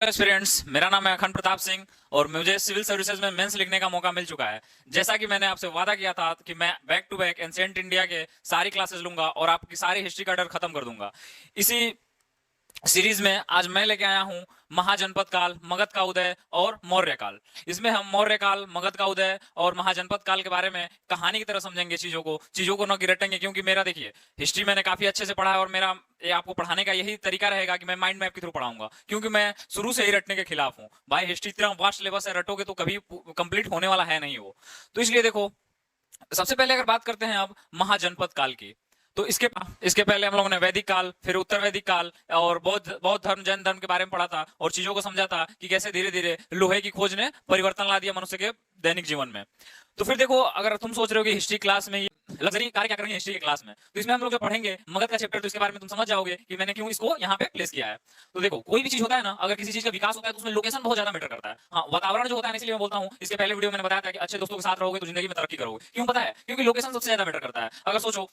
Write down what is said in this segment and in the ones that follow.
Friends, मेरा नाम है अखंड प्रताप सिंह और मुझे सिविल सर्विसेज में मेंस लिखने का मौका मिल चुका है। जैसा कि मैंने आपसे वादा किया था कि मैं back to back ancient India के सारी क्लासेस लूंगा और आपकी सारी हिस्ट्री का डर खत्म कर दूंगा। इसी सीरीज में आज मैं लेके आया हूं महाजनपद काल, मगध का उदय और मौर्य काल। इसमें हम मौर्य काल, मगध का उदय और महाजनपद काल के बारे में कहानी की तरह समझेंगे। चीजों को न गिरटेंगे, क्योंकि मेरा देखिए हिस्ट्री मैंने काफी अच्छे से पढ़ा है और मेरा ये आपको पढ़ाने का यही तरीका रहेगा कि मैं माइंड मैप के थ्रू पढ़ाऊंगा, क्योंकि मैं शुरू से ही रटने के खिलाफ हूँ। भाई हिस्ट्री इतना वास्ट सिलेबस है, रटोगे तो कभी कंप्लीट होने वाला है नहीं वो। तो इसलिए देखो, सबसे पहले अगर बात करते हैं अब महाजनपद काल की, तो इसके पहले हम लोगों ने वैदिक काल, फिर उत्तर वैदिक काल और बौद्ध बौद्ध धर्म, जैन धर्म के बारे में पढ़ा था और चीजों को समझा था कि कैसे धीरे धीरे लोहे की खोज ने परिवर्तन ला दिया मनुष्य के दैनिक जीवन में। तो फिर देखो, अगर तुम सोच रहे हो कि हिस्ट्री क्लास में लग्जरी कार्य क्या करेंगे हिस्ट्री की क्लास में, तो इसमें हम लोग जो पढ़ेंगे मगध का चैप्टर, तो इसके बारे में तुम समझ जाओगे कि मैंने क्यों इसको यहाँ पे प्लेस किया है। तो देखो, कोई भी चीज होता है ना, अगर किसी चीज का विकास होता है तो उसमें लोकेशन बहुत ज्यादा मैटर करता है। हाँ, वातावरण जो होता है ना, इसलिए मैं बोलता हूँ, इसके पहले वीडियो मैंने बताया था कि अच्छे दोस्तों के साथ रहोगे तो जिंदगी में तरक्की करोगे। क्यों पता है? क्योंकि लोकेशन सबसे ज्यादा मैटर करता है। अगर सोचो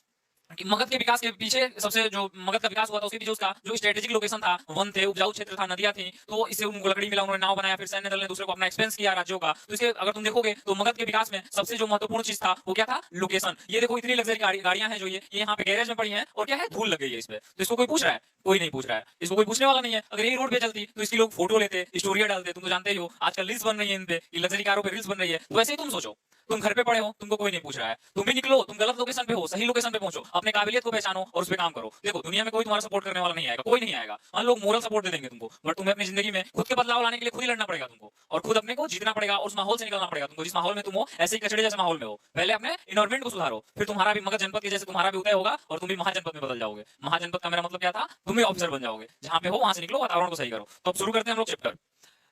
कि मगध के विकास के पीछे, सबसे जो मगध का विकास हुआ था उसके पीछे उसका जो स्ट्रेटेजिक लोकेशन था, वन थे, उपजाऊ क्षेत्र था, नदियां थी, तो इससे उनको लकड़ी मिला, उन्होंने नाव बनाया, फिर सैन्य दल ने दूसरे को अपना एक्सपेंस किया राज्यों का। तो इसके अगर तुम देखोगे तो मगध के विकास में सबसे जो महत्वपूर्ण चीज था वो क्या था? लोकेशन। ये देखो, इतनी लग्जरी गाड़ियां हैं जो ये यहाँ पे गैरेज में पड़ी हैं, और क्या है? धूल लग गई है इस पे। तो इसको कोई पूछ रहा है? कोई नहीं पूछ रहा है। इसको कोई पूछने वाला नहीं है। अगर ये रोड पे चलती तो इसकी लोग फोटो लेते, स्टोरिया डालते। तुम तो जानते ही हो आजकल रील्स बन रही है इन पे, लग्जरी कारों पे रील्स बन रही है। तो वैसे ही तुम सोचो, तुम घर पे पड़े हो, तुमको कोई नहीं पूछ रहा है, तुम भी निकलो, तुम गलत लोकेशन पे हो, सही लोकेशन पे पहुंचो, अपने काबिलियत को पहचानो और उस पे काम करो। देखो, दुनिया में कोई तुम्हारा सपोर्ट करने वाला नहीं आएगा, कोई नहीं आएगा। हाँ, लोग मोरल सपोर्ट दे देंगे तुमको, बट तुम्हें अपनी जिंदगी में खुद के बदलाव लाने के लिए खुद ही लड़ना पड़ेगा तुमको, और खुद अपने को जीतना पड़ेगा, और उस माहौल से निकलना पड़ेगा तुमको जिस माहौल में तुम हो। ऐसे ही कचड़े जैसे माहौल में हो, पहले अपने इन्वायरमेंट को सुधारो, फिर तुम्हारा भी मगध जनपद के जैसे तुम्हारा भी उदय होगा और तुम भी महाजनपद में बदल जाओगे। महाजनपद का मेरा मतलब क्या था? तुम भी ऑफिसर बन जाओगे। जहां पे हो वहां से निकलो, वातावरण को सही करो। तो अब शुरू करते हैं हम लोग चैप्टर।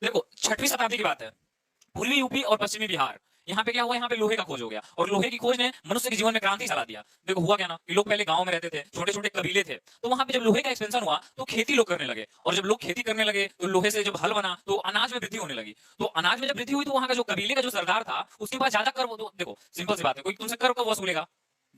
देखो, 6वीं शताब्दी की बात है। पूर्वी यूपी और पश्चिमी बिहार, यहाँ पे क्या हुआ? यहाँ पे लोहे का खोज हो गया, और लोहे की खोज ने मनुष्य के जीवन में क्रांति चला दिया। देखो, हुआ क्या ना कि लोग पहले गांव में रहते थे, छोटे छोटे कबीले थे, तो वहां पे जब लोहे का एक्सपेंशन हुआ तो खेती लोग करने लगे, और जब लोग खेती करने लगे तो लोहे से जब हल बना तो अनाज में वृद्धि होने लगी। तो अनाज में जब वृद्धि हुई तो वहां का जो कबीले का जो सरदार था उसके पास ज्यादा कर, तो देखो सिंपल सी बात है, कोई तुमसे कर कब वसूलेगा?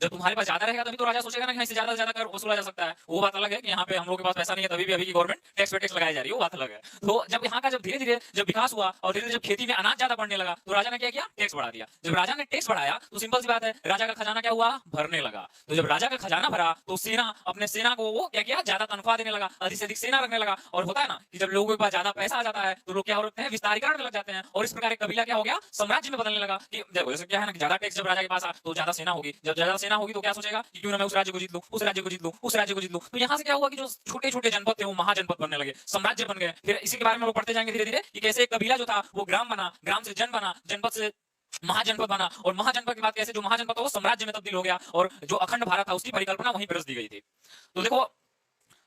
जब तुम्हारे पास ज्यादा रहेगा तभी तो राजा सोचेगा ना कि इससे ज्यादा से ज्यादा कर वसूला जा सकता है। वो बात अलग है कि यहाँ पे हम लोग के पास पैसा नहीं है, तभी भी अभी की गवर्नमेंट टैक्स पे टैक्स लगाई जा रही है, वो बात अलग है। तो जब यहाँ का जब धीरे धीरे जब विकास हुआ और धीरे धीरे जब खेती में अनाज ज्यादा बढ़ने लगा तो राजा ने क्या किया? टैक्स बढ़ा दिया। जब राजा ने टैक्स बढ़ाया तो सिंपल सी बात है, राजा का खजाना क्या हुआ? भरने लगा। तो जब राजा का खजाना भरा तो सेना अपने सेना को वो क्या किया? ज्यादा तनख्वाह देने लगा, अधिक से अधिक सेना रखने लगा। और होता है ना कि जब लोगों के पास ज्यादा पैसा आ जाता है तो लोग क्या होते हैं? विस्तारीकरण में लग जाते हैं, और इस प्रकार एक कबीला क्या हो गया? साम्राज्य में बदलने लगा। कि देखो, जैसे क्या है ना कि ज्यादा टैक्स जब राजा के पास आ तो ज्यादा सेना होगी, जब ज्यादा सेना होगी तो क्या सोचेगा कि क्यों ना मैं उस राज्य को जीत लूं, उस राज्य को जीत लूं, उस राज्य को जीत लूं। तो यहाँ से क्या हुआ कि जो छोटे छोटे जनपद थे वो महाजनपद बनने लगे, साम्राज्य बन गए। फिर इसी के बारे में लोग पढ़ते जाएंगे धीरे धीरे कि कैसे एक कबीला जो था वो ग्राम बना, ग्राम से जन बना, जनपद से महाजनपद बना, और महाजनपद के बाद कैसे जो महाजनपद था वो साम्राज्य में तब्दील हो गया, और जो अखंड भारत था उसकी परिकल्पना वहीं पर रच दी गई थी। तो देखो,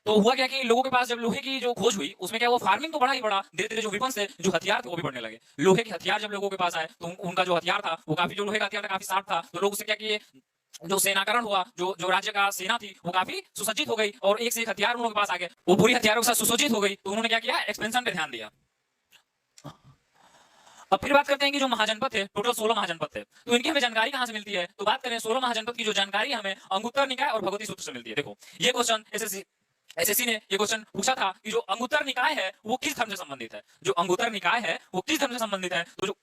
तो हुआ क्या कि लोगों के पास जब लोहे की जो खोज हुई उसमें क्या, वो फार्मिंग तो बढ़ा ही बढ़ा, धीरे धीरे जो विपन थे, जो हथियार थे वो भी बढ़ने लगे। लोहे के हथियार जब लोगों के पास आए तो उनका जो हथियार था वो काफी, जो लोहे का हथियार था काफी शार्प था, तो लोग उससे क्या किए, जो सेनाकरण हुआ, जो जो राज्य का सेना थी वो काफी सुसज्जित हो गई, और एक से एक हथियार उन लोगों के पास आ गए, वो पूरी हथियारों के साथ सुसज्जित हो गई। तो उन्होंने क्या किया? एक्सपेंशन पे ध्यान दिया। अब फिर बात करते हैं कि जो महाजनपद थे, टोटल 16 महाजनपद थे, तो इनकी हमें जानकारी कहां से मिलती है? तो बात करें 16 महाजनपद की जो जानकारी हमें अंगुत्तर निकाय और भगवती सूत्र से मिलती है। देखो, ये क्वेश्चन एसएससी ने ये क्वेश्चन पूछा था कि जो अंगुत्तर निकाय है वो किस धर्म से संबंधित है, जो अंगुत्तर निकाय है वो किस धर्म से संबंधित है। तो जो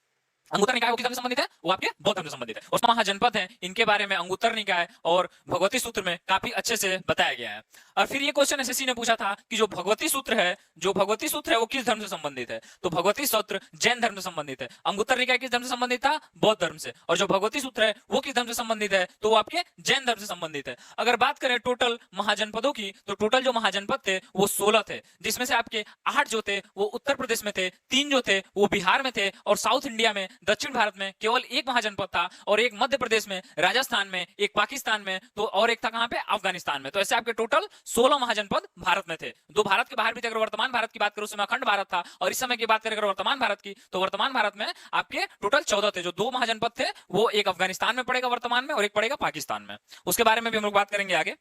अंगुत्तर निकाय वो किस धर्म से संबंधित है? वो आपके बौद्ध धर्म से संबंधित है। और महाजनपद है, इनके बारे में अंगुत्तर निकाय और भगवती सूत्र में काफी अच्छे से बताया गया है। और फिर ये क्वेश्चन एसएससी ने पूछा था कि जो भगवती सूत्र है, जो भगवती सूत्र है वो किस धर्म से संबंधित है? तो भगवती सूत्र जैन धर्म से संबंधित है। अंगुत्तर निकाय किस धर्म से संबंधित था? बौद्ध धर्म से। और जो भगवती सूत्र है वो किस धर्म से संबंधित है? तो वो आपके जैन धर्म से संबंधित है। अगर बात करें टोटल महाजनपदों की, तो टोटल जो महाजनपद थे वो 16 थे, जिसमें से आपके 8 जो थे वो उत्तर प्रदेश में थे, 3 जो थे वो बिहार में थे, और साउथ इंडिया में, दक्षिण भारत में केवल एक महाजनपद था, और एक मध्य प्रदेश में, राजस्थान में, एक पाकिस्तान में, तो और एक था कहां पे? अफगानिस्तान में। तो ऐसे आपके टोटल 16 महाजनपद भारत में थे। दो भारत के बाहर भी थे। अगर वर्तमान भारत की बात करो, उस समय अखंड भारत था, और इस समय की बात करें अगर वर्तमान भारत की, तो वर्तमान भारत में आपके टोटल 14 थे। जो 2 महाजनपद थे वो एक अफगानिस्तान में पड़ेगा वर्तमान में, और एक पड़ेगा पाकिस्तान में। उसके बारे में भी हम लोग बात करेंगे आगे।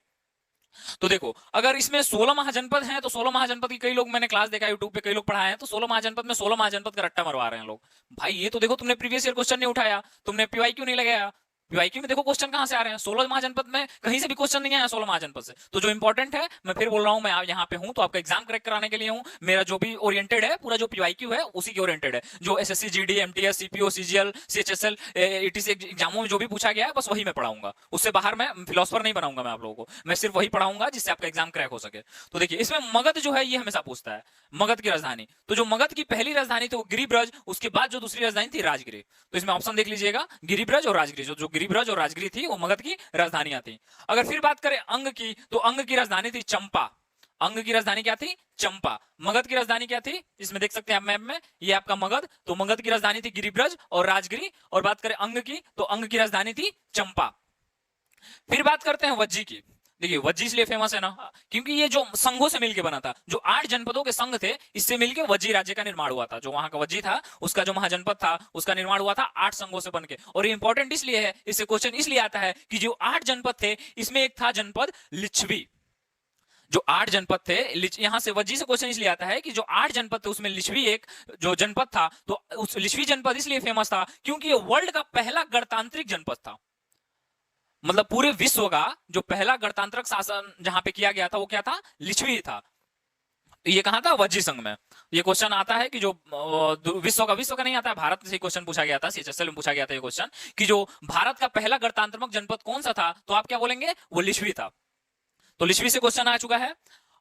तो देखो, अगर इसमें 16 महाजनपद हैं तो 16 महाजनपद की कई लोग, मैंने क्लास देखा यूट्यूब पे, कई लोग पढ़ाए हैं, तो 16 महाजनपद में 16 महाजनपद का रट्टा मरवा रहे हैं लोग। भाई ये तो देखो, तुमने प्रीवियस ईयर क्वेश्चन नहीं उठाया, तुमने पीवाई क्यों नहीं लगाया, पीवाईक्यू में देखो क्वेश्चन कहां से आ रहे हैं, 16 महाजनपद में कहीं से भी क्वेश्चन नहीं आया 16 महाजनपद से। तो जो इंपॉर्टेंट है, मैं फिर बोल रहा हूं, मैं यहाँ पे हूं तो आपका एग्जाम करेक्ट कराने के लिए हूं। मेरा जो भी ओरिएंटेड है, पूरा जो पीवाईक्यू है उसी के ओरिएंटेड है। जो SSC GD MTS CPO CGL CHSL etc एग्जामों में जो भी पूछा गया है बस वही मैं पढ़ाऊंगा। उससे बाहर मैं फिलोसफर नहीं बनाऊंगा मैं आप लोगों को, मैं सिर्फ वही पढ़ाऊंगा जिससे आपका एग्जाम क्रैक हो सके। तो देखिए इसमें मगध जो है ये हमेशा पूछता है, मगध की राजधानी। तो जो मगध की पहली राजधानी थी वो गिरिब्रज, उसके बाद जो दूसरी राजधानी थी राजगिरी। तो इसमें ऑप्शन देख लीजिएगा, गिरिब्रज और राजगिरी। जो गिरिब्रज और राजगिरी थी वो मगध की राजधानियां थी। अगर फिर बात करें अंग की, तो अंग की राजधानी थी चंपा। अंग की राजधानी क्या थी? चंपा। मगध की राजधानी क्या थी? इसमें देख सकते हैं आप मैप में, ये आपका मगध। तो मगध की राजधानी थी गिरिब्रज और राजगिरी। और बात करें अंग की, तो अंग की राजधानी थी चंपा। फिर बात करते हैं वज्जी की। देखिए वज्जी इसलिए फेमस है ना क्योंकि ये जो संघों से मिलकर बना था, जो 8 जनपदों के संघ थे, इससे मिलकर वज्जी राज्य का निर्माण हुआ था। जो वहां का वज्जी था, उसका जो महाजनपद था, उसका निर्माण हुआ था 8 संघों से बनके। और ये इंपॉर्टेंट इसलिए है, इससे क्वेश्चन इसलिए आता है कि जो 8 जनपद थे, इसमें एक था जनपद लिच्छवी। जो 8 जनपद थे, यहां से वज्जी से क्वेश्चन इसलिए आता है कि जो 8 जनपद थे उसमें लिच्छवी एक जो जनपद था। तो उस लिच्छवी जनपद इसलिए फेमस था क्योंकि ये वर्ल्ड का पहला गणतांत्रिक जनपद था। मतलब पूरे विश्व का जो पहला गणतांत्रिक शासन जहां पे किया गया था वो क्या था? लिच्छवी ही था। तो ये कहां था? वज्जी संघ में। ये क्वेश्चन आता है कि जो विश्व का नहीं आता है, भारत से क्वेश्चन पूछा गया था, सीएचएसएल में पूछा गया था ये क्वेश्चन कि जो भारत का पहला गणतांत्रिक जनपद कौन सा था, तो आप क्या बोलेंगे? वो लिच्छवी था। तो लिच्छवी से क्वेश्चन आ चुका है।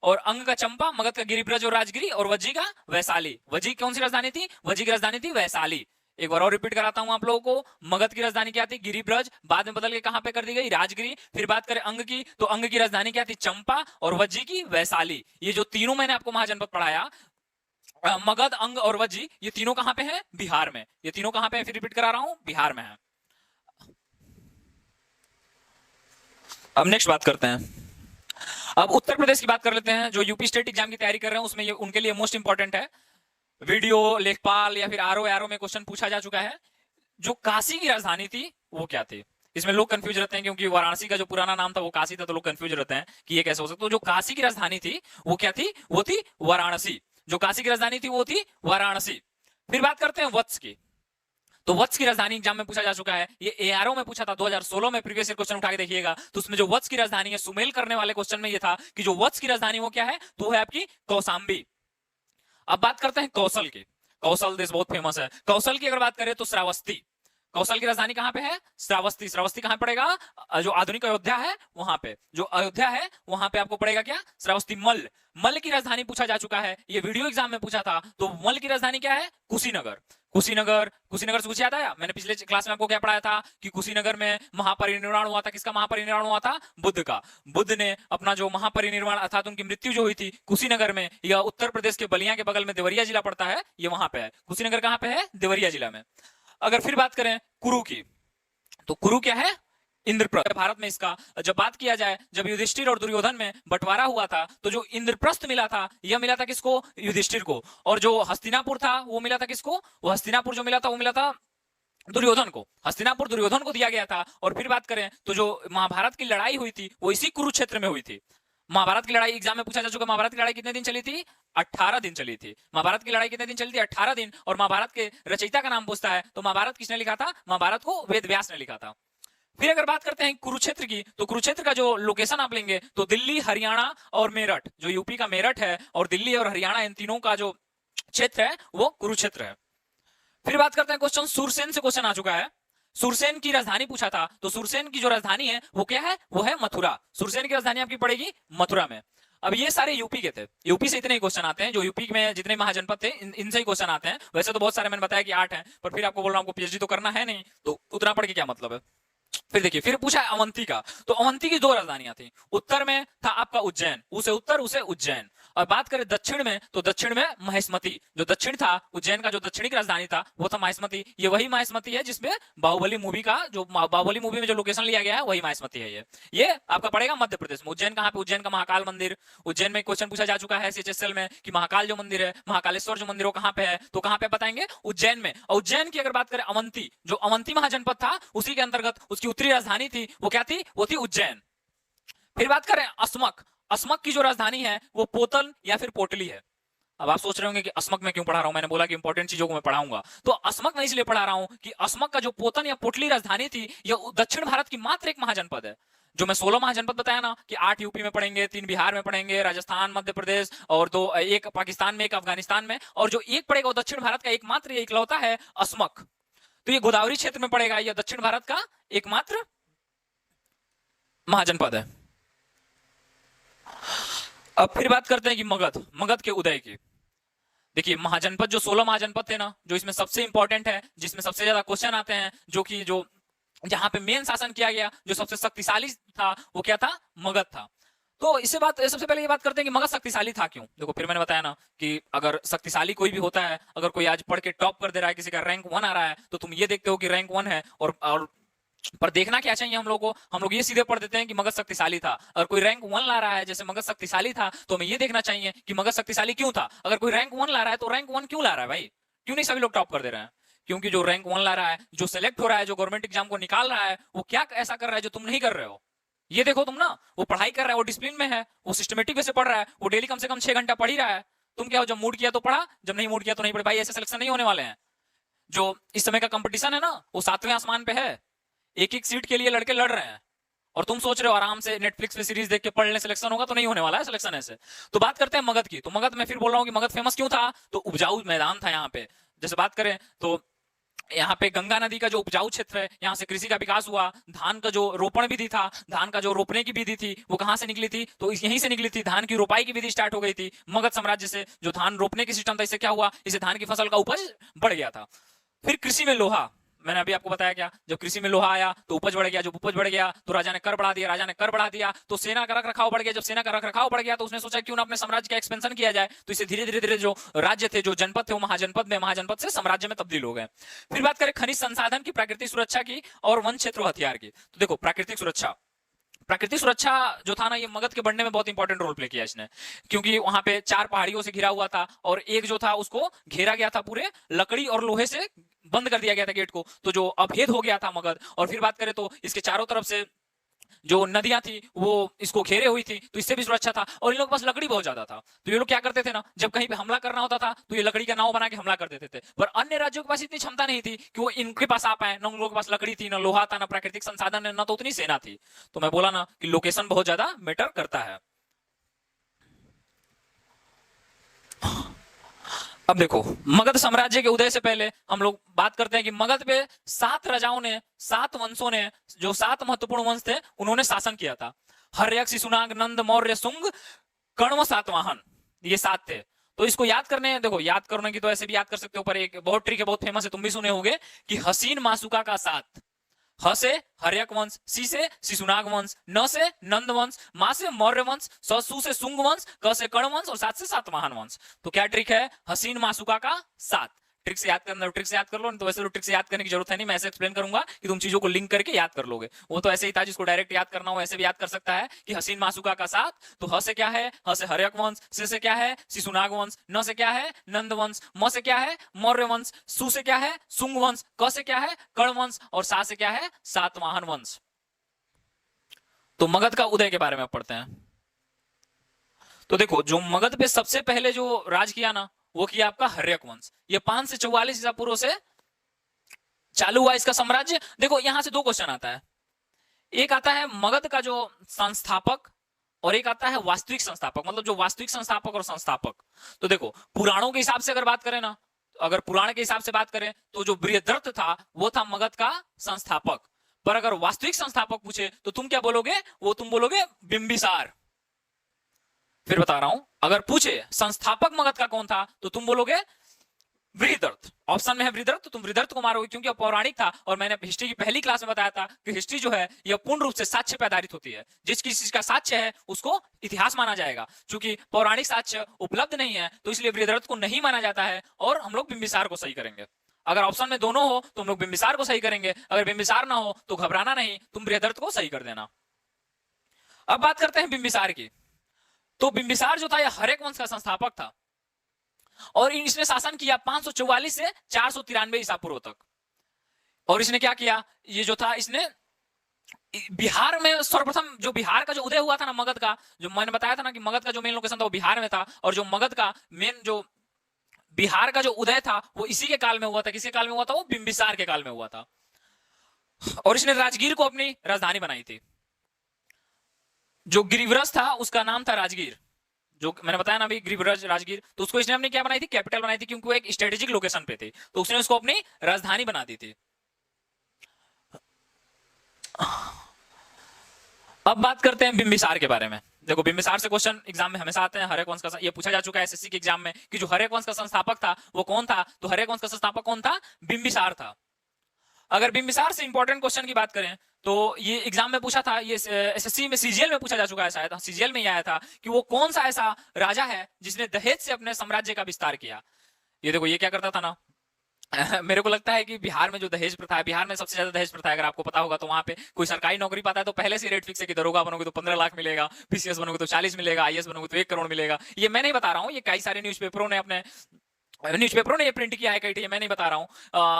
और अंग का चंपा, मगध का गिरिब्रज और राजगिरी, और वज्जी का वैशाली। वज्जी कौन सी राजधानी थी? वज्जी की राजधानी थी वैशाली। एक बार और रिपीट कराता हूं आप लोगों को, मगध की राजधानी क्या थी? गिरिब्रज, बाद में बदल के कहां पे कर दी गई? राजगिरी। फिर बात करें अंग की, तो अंग की राजधानी क्या थी? चंपा। और वज्जी की वैशाली। ये जो तीनों मैंने आपको महाजनपद पढ़ाया, मगध, अंग और वज्जी, ये तीनों कहां पे है? बिहार में। ये तीनों कहां पे है? फिर रिपीट करा रहा हूं, बिहार में है। अब नेक्स्ट बात करते हैं, अब उत्तर प्रदेश की बात कर लेते हैं। जो यूपी स्टेट एग्जाम की तैयारी कर रहे हैं उसमें ये उनके लिए मोस्ट इंपॉर्टेंट है। वीडियो, लेखपाल या फिर आरओ में क्वेश्चन पूछा जा चुका है। जो काशी की राजधानी थी वो क्या थी? इसमें लोग कंफ्यूज रहते हैं क्योंकि वाराणसी का जो पुराना नाम था वो काशी था, तो लोग कंफ्यूज रहते हैं कि ये कैसे हो सकता है। तो जो काशी की राजधानी थी वो क्या थी? वो थी वाराणसी। जो काशी की राजधानी थी वो थी वाराणसी। फिर बात करते हैं वत्स की। तो वत्स की राजधानी एग्जाम में पूछा जा चुका है। ये एआरओ में पूछा था 2016 में, प्रीवियस ईयर क्वेश्चन उठा के देखिएगा। तो उसमें जो वत्स की राजधानी है, सुमेल करने वाले क्वेश्चन में ये था कि जो वत्स की राजधानी वो क्या है? तो है आपकी कौशाम्बी। अब बात करते हैं कौशल की। कौशल देश बहुत फेमस है। कौशल की अगर बात करें तो श्रावस्ती। कौशल की राजधानी कहां पे है? श्रावस्ती। श्रावस्ती कहां पड़ेगा? जो आधुनिक अयोध्या है वहां पे, जो अयोध्या है वहां पे आपको पड़ेगा क्या? श्रावस्ती। मल्ल, मल्ल की राजधानी पूछा जा चुका है, ये वीडियो एग्जाम में पूछा था। तो मल्ल की राजधानी क्या है? कुशीनगर। कुशीनगर, कुशीनगर से कुछ याद आया? मैंने पिछले क्लास में आपको क्या पढ़ाया था कि कुशीनगर में महापरिनिर्वाण हुआ था। किसका महापरिनिर्वाण हुआ था? बुद्ध का। बुद्ध ने अपना जो महापरिनिर्वाण अर्थात उनकी मृत्यु जो हुई थी कुशीनगर में, यह उत्तर प्रदेश के बलिया के बगल में देवरिया जिला पड़ता है, ये वहां पे है। कुशीनगर कहां पे है? देवरिया जिला में। अगर फिर बात करें कुरु की, तो कुरु क्या है? इंद्रप्रस्थ। भारत में इसका जब बात किया जाए, जब युधिष्ठिर और दुर्योधन में बंटवारा हुआ था, तो जो इंद्रप्रस्थ मिला था, यह मिला था किसको? युधिष्ठिर को। और जो हस्तिनापुर था वो मिला था किसको? वो हस्तिनापुर जो मिला था वो मिला था दुर्योधन को। हस्तिनापुर दुर्योधन को दिया गया था। और फिर बात करें तो जो महाभारत की लड़ाई हुई थी वो इसी कुरुक्षेत्र में हुई थी। महाभारत की लड़ाई एग्जाम में पूछा जा चुका। महाभारत की लड़ाई कितने दिन चली थी? 18 दिन चली थी। महाभारत की लड़ाई कितने दिन चली थी? 18 दिन। और महाभारत के रचयिता का नाम पूछता है तो महाभारत किसने लिखा था? महाभारत को वेद व्यास ने लिखा था। फिर अगर बात करते हैं कुरुक्षेत्र की, तो कुरुक्षेत्र का जो लोकेशन आप लेंगे तो दिल्ली, हरियाणा और मेरठ, जो यूपी का मेरठ है और दिल्ली और हरियाणा, इन तीनों का जो क्षेत्र है वो कुरुक्षेत्र है। फिर बात करते हैं क्वेश्चन, सूरसेन से क्वेश्चन आ चुका है। सूरसेन की राजधानी पूछा था, तो सूरसेन की जो राजधानी है वो क्या है? वो है मथुरा। सूरसेन की राजधानी आपकी पड़ेगी मथुरा में। अब ये सारे यूपी के थे। यूपी से इतने ही क्वेश्चन आते हैं, जो यूपी में जितने महाजनपद थे इनसे ही क्वेश्चन आते हैं। वैसे तो बहुत सारे मैंने बताया कि 8 हैं, पर फिर आपको बोल रहा हूं आपको पीएचडी तो करना है नहीं, तो उतना पढ़ के क्या मतलब है। फिर देखिए, फिर पूछा है अवंती का। तो अवंती की 2 राजधानियां थी। उत्तर में था आपका उज्जैन, उसे उत्तर उसे उज्जैन। और बात करें दक्षिण में, तो दक्षिण में महेश्मती। जो दक्षिण था, उज्जैन का जो दक्षिणी की राजधानी था वो था महेश्मती। ये वही महेश्मती है जिसमें बाहुबली मूवी का, जो बाहुबली मूवी में जो लोकेशन लिया गया है वही महेश्मती है। ये आपका पड़ेगा मध्य प्रदेश में। उज्जैन कहां पे? उज्जैन का महाकाल मंदिर। उज्जैन में क्वेश्चन पूछा जा चुका है सीएचएसएल में कि महाकाल जो मंदिर है, महाकालेश्वर जो मंदिर वो कहां पे है, तो कहां पे बताएंगे? उज्जैन में। और उज्जैन की अगर बात करें अवंती, जो अवंती महाजनपद था उसी के अंतर्गत उसकी उत्तरी राजधानी थी, वो क्या थी? वो थी उज्जैन। फिर बात करें अस्मक। अस्मक की जो राजधानी है वो पोतन या फिर पोटली है। अब आप सोच रहे होंगे कि अस्मक में क्यों पढ़ा रहा हूं, मैंने बोला कि इंपॉर्टेंट चीजों को मैं पढ़ाऊंगा। तो अस्मक मैं इसलिए पढ़ा रहा हूं कि अस्मक का जो पोतन या पोटली राजधानी थी, यह दक्षिण भारत की मात्र एक महाजनपद है। जो मैं 16 महाजनपद बताया ना कि 8 यूपी में पढ़ेंगे, 3 बिहार में पढ़ेंगे, राजस्थान, मध्य प्रदेश और दो, एक पाकिस्तान में, एक अफगानिस्तान में, और जो एक पड़ेगा वो दक्षिण भारत का एकमात्र इकलौता है अस्मक। तो ये गोदावरी क्षेत्र में पड़ेगा, यह दक्षिण भारत का एकमात्र महाजनपद है। अब फिर बात करते हैं कि मगध के उदय की। देखिए महाजनपद, जो 16 महाजनपद थे ना, जो इसमें सबसे इंपॉर्टेंट है, जिसमें सबसे ज्यादा क्वेश्चन आते हैं, जो जहां पे मेन शासन किया गया, जो सबसे शक्तिशाली था, वो क्या था? मगध था। तो सबसे पहले ये बात करते हैं कि मगध शक्तिशाली था क्यों। देखो फिर मैंने बताया ना कि अगर शक्तिशाली कोई भी होता है, अगर कोई आज पढ़ के टॉप कर दे रहा है, किसी का रैंक 1 आ रहा है, तो तुम ये देखते हो कि रैंक 1 है, और पर देखना क्या चाहिए हम लोग को? हम लोग ये सीधे पढ़ देते हैं कि मगध शक्तिशाली था। अगर कोई रैंक 1 ला रहा है, जैसे मगध शक्तिशाली था, तो हमें ये देखना चाहिए कि मगध शक्तिशाली क्यों था। अगर कोई रैंक 1 ला रहा है, तो रैंक 1 क्यों ला रहा है भाई? क्यों नहीं सभी लोग टॉप कर दे रहे हैं? क्योंकि जो रैंक 1 ला रहा है, जो सिलेक्ट हो रहा है, जो गवर्नमेंट एग्जाम को निकाल रहा है, वो क्या ऐसा कर रहा है जो तुम नहीं कर रहे हो? ये देखो तुम ना, वो पढ़ाई कर रहा है, वो डिसिप्लिन में है, वो सिस्टमेटिक वे से पढ़ रहा है, वो डेली कम से कम 6 घंटा पढ़ ही रहा है। तुम क्या हो, जब मूड किया तो पढ़ा, जब नहीं मूड किया तो नहीं पढ़ा। भाई ऐसे सिलेक्शन नहीं होने वाले हैं। जो इस समय का कंपटीशन है ना, वो 7वें आसमान पे है। एक एक सीट के लिए लड़के लड़ रहे हैं, और तुम सोच रहे हो आराम से नेटफ्लिक्स पे सीरीज देख के पढ़ ले सिलेक्शन होगा, तो नहीं होने वाला है सिलेक्शन ऐसे। तो बात करते हैं मगध की। तो मगध, मैं फिर बोल रहा हूँ कि मगध फेमस क्यों था? तो उपजाऊ मैदान था यहाँ पे। जैसे बात करें तो यहाँ पे गंगा नदी का जो उपजाऊ क्षेत्र है, यहाँ से कृषि का विकास हुआ। धान का जो रोपण विधि था, धान का जो रोपने की विधि थी, वो कहाँ से निकली थी? तो यहीं से निकली थी। धान की रोपाई की विधि स्टार्ट हो गई थी मगध साम्राज्य से। जो धान रोपने की सिस्टम था, इससे क्या हुआ? इससे धान की फसल का उपज बढ़ गया था। फिर कृषि में लोहा, मैंने अभी आपको बताया क्या, जब कृषि में लोहा आया तो उपज बढ़ गया। जब उपज बढ़ गया तो राजा ने कर बढ़ा दिया, राजा ने कर बढ़ा दिया तो सेना का रखरखाव बढ़ गया। जब सेना का रखरखाव बढ़ गया तो उसने सोचा क्यों ना अपने साम्राज्य का एक्सपेंशन किया जाए। तो इसे धीरे धीरे धीरे जो राज्य थे, जो जनपद थे, वो महाजनपद से साम्राज्य में तब्दील हो गए। फिर बात करें खनिज संसाधन की, प्राकृतिक सुरक्षा की, और वन क्षेत्र हथियार की। तो देखो प्राकृतिक सुरक्षा जो था ना, ये मगध के बढ़ने में बहुत इंपॉर्टेंट रोल प्ले किया इसने, क्योंकि वहां पे 4 पहाड़ियों से घिरा हुआ था, और एक जो था उसको घेरा गया था पूरे लकड़ी और लोहे से, बंद कर दिया गया था गेट को। तो जो अभेद हो गया था मगध। और फिर बात करें तो इसके चारों तरफ से जो नदियां थी वो इसको घेरे हुई थी, तो इससे भी सुरक्षा था। और इन लोगों के पास लकड़ी बहुत ज्यादा था, तो ये लोग क्या करते थे ना, जब कहीं पे हमला करना होता था तो ये लकड़ी का नाव बना के हमला कर देते थे। पर अन्य राज्यों के पास इतनी क्षमता नहीं थी कि वो इनके पास आ पाए। ना उन लोगों के पास लकड़ी थी, ना लोहा था, ना प्राकृतिक संसाधन, ना तो उतनी सेना थी। तो मैं बोला ना कि लोकेशन बहुत ज्यादा मैटर करता है। अब देखो, मगध साम्राज्य के उदय से पहले हम लोग बात करते हैं कि मगध पे 7 राजाओं ने, 7 वंशों ने, जो 7 महत्वपूर्ण वंश थे, उन्होंने शासन किया था। हर्यक, शिशुनाग, नंद, मौर्य, शुंग, कण्व, सातवाहन, ये 7 थे। तो इसको याद करने, देखो याद करने की तो ऐसे भी याद कर सकते हो, पर एक बहुत ट्रिक है, बहुत फेमस है, तुम भी सुने होंगे कि हसीन मासुका का 7। ह से हर्यक वंश, सी से शिशुनाग वंश, न से नंद वंश, मा से मौर्य वंश, सु से शुंग वंश, क से कर्ण वंश, और 7 से सातवाहन वंश। तो क्या ट्रिक है? हसीन मासुका का 7। ट्रिक से याद करना, ट्रिक से याद कर लो, नहीं तो वैसे तो ट्रिक से याद करने की जरूरत है नहीं। मैं ऐसे एक्सप्लेन करूंगा कि तुम चीजों को लिंक करके याद कर लोगे। वो तो ऐसे ही था, जिसको डायरेक्ट याद करना हो ऐसे भी याद कर सकता है कि हसीन मासुका का 7। तो ह से क्या है? ह से हर्यक वंश, से क्या है? शिशुनाग वंश, न से क्या है? नंद वंश, म से क्या है? मौर्य वंश, सु से क्या है? शुंग वंश, क से क्या है? कर्ण वंश, और सा से क्या है? सातवाहन वंश। तो मगध का उदय के बारे में पढ़ते हैं। तो देखो, जो मगध पे सबसे पहले जो राज किया ना, वो किया आपका हर्यक वंश। ये 5 से 44 ईसा पूर्व से चालू हुआ इसका साम्राज्य। देखो यहां से 2 क्वेश्चन आता है, एक आता है मगध का जो संस्थापक, और एक आता है वास्तविक संस्थापक, मतलब जो वास्तविक संस्थापक और संस्थापक। तो देखो पुराणों के हिसाब से अगर बात करें ना, अगर पुराण के हिसाब से बात करें तो जो बृहद्रथ था वो था मगध का संस्थापक। पर अगर वास्तविक संस्थापक पूछे तो तुम क्या बोलोगे? वो तुम बोलोगे बिंबिसार। फिर बता रहा हूं, अगर पूछे संस्थापक मगध का कौन था तो तुम बोलोगे बृहद्रथ। ऑप्शन में है बृहद्रथ, तो तुम बृहद्रथ को मारोगे क्योंकि पौराणिक था। और मैंने हिस्ट्री की पहली क्लास में बताया था कि हिस्ट्री जो है यह पूर्ण रूप से साक्ष्य पे आधारित होती है। जिस चीज का साक्ष्य है उसको इतिहास माना जाएगा। चूंकि पौराणिक साक्ष्य उपलब्ध नहीं है तो इसलिए बृहद्रथ को नहीं माना जाता है, और हम लोग बिंबिसार को सही करेंगे। अगर ऑप्शन में दोनों हो तो हम लोग बिंबिसार को सही करेंगे, अगर बिंबिसार ना हो तो घबराना नहीं, तुम बृहद्रथ को सही कर देना। अब बात करते हैं बिंबिसार की। तो बिंबिसार जो था यह हर्यक वंश का संस्थापक था, और इसने शासन किया 544 से 493 ईसा पूर्व तक। और इसने क्या किया? ये जो था, इसने बिहार में सर्वप्रथम जो बिहार का जो उदय हुआ था ना मगध का, जो मैंने बताया था ना कि मगध का जो मेन लोकेशन था वो बिहार में था, और जो मगध का मेन जो बिहार का जो उदय था वो इसी के काल में हुआ था। किसके काल में हुआ था? वो बिंबिसार के काल में हुआ था। और इसने राजगीर को अपनी राजधानी बनाई थी। जो गिरिव्रज था उसका नाम था राजगीर, जो मैंने बताया ना अभी गिरिव्रज राजगीर, तो उसको इसने अपनी क्या बनाई थी? कैपिटल बनाई थी, क्योंकि वो एक स्ट्रेटेजिक लोकेशन पे थी, तो उसने उसको अपनी राजधानी बना दी थी। अब बात करते हैं बिंबिसार के बारे में। देखो बिंबिसार से क्वेश्चन एग्जाम में हमेशा आते हैं। हर्यक वंश का ये पूछा जा चुका है एसएससी के एग्जाम में कि जो हर्यक वंश का संस्थापक था वो कौन था? तो हर्यक वंश का संस्थापक कौन था? बिंबिसार था। अगर बिंबिसार से इंपॉर्टेंट क्वेश्चन की बात करें तो ये एग्जाम में पूछा था, ये एसएससी में सीजीएल में पूछा जा चुका है, शायद सीजीएल में ही आया था कि वो कौन सा ऐसा राजा है जिसने दहेज से अपने साम्राज्य का विस्तार किया। ये देखो ये क्या करता था ना मेरे को लगता है कि बिहार में जो दहेज प्रथा है, बिहार में सबसे ज्यादा दहेज प्रथा है, अगर आपको पता होगा तो वहां पे कोई सरकारी नौकरी पाता है तो पहले से रेट फिक्स है कि दरोगा बनोगे तो 15 लाख मिलेगा, पीसीएस बनोगे तो 40 मिलेगा, आईएएस बनोगे तो 1 करोड़ मिलेगा। ये मैं नहीं बता रहा हूँ, ये कई सारे न्यूज़पेपरों ने ये प्रिंट किया है, कई मैं नहीं बता रहा हूँ।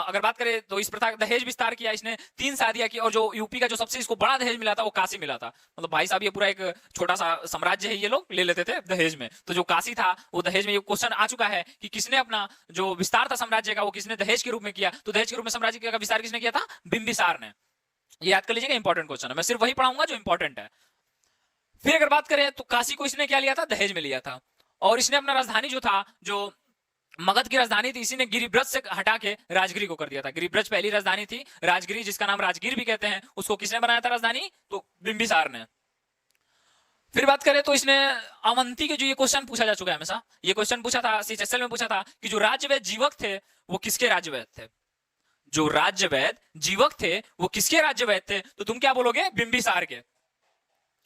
अगर बात करें तो इस प्रथा दहेज विस्तार किया इसने, 3 शादियां की, और जो यूपी का जो सबसे इसको बड़ा दहेज मिला था वो काशी मिला था। मतलब भाई साहब ये पूरा एक छोटा सा साम्राज्य है, ये लोग ले लेते थे दहेज में। तो जो काशी था वो दहेज में, ये क्वेश्चन आ चुका है कि किसने अपना जो विस्तार था साम्राज्य का वो किसने दहेज के रूप में किया? तो दहेज के रूप में साम्राज्य का विस्तार किसने किया था? बिंबिसार ने। ये याद कर लीजिएगा, इंपॉर्टेंट क्वेश्चन है, मैं सिर्फ वही पढ़ाऊंगा जो इंपॉर्टेंट है। फिर अगर बात करें तो काशी को इसने क्या लिया था? दहेज में लिया था। और इसने अपना राजधानी जो था, जो मगध की राजधानी थी, इसी ने गिरिब्रज से हटा के राजगिरी को कर दिया था। गिरिब्रज पहली राजधानी थी, राजगिरी जिसका नाम राजगीर भी कहते हैं, उसको किसने बनाया था राजधानी? तो बिंबिसार ने। फिर बात करें तो इसने अवंती के, जो ये क्वेश्चन पूछा जा चुका है हमेशा, ये क्वेश्चन पूछा था सीएचएसएल में पूछा था कि जो राज्यवैद जीवक थे वो किसके राज्यवैद थे? जो राज्यवैद जीवक थे वो किसके राज्यवैद थे? तो तुम क्या बोलोगे? बिंबिसार के।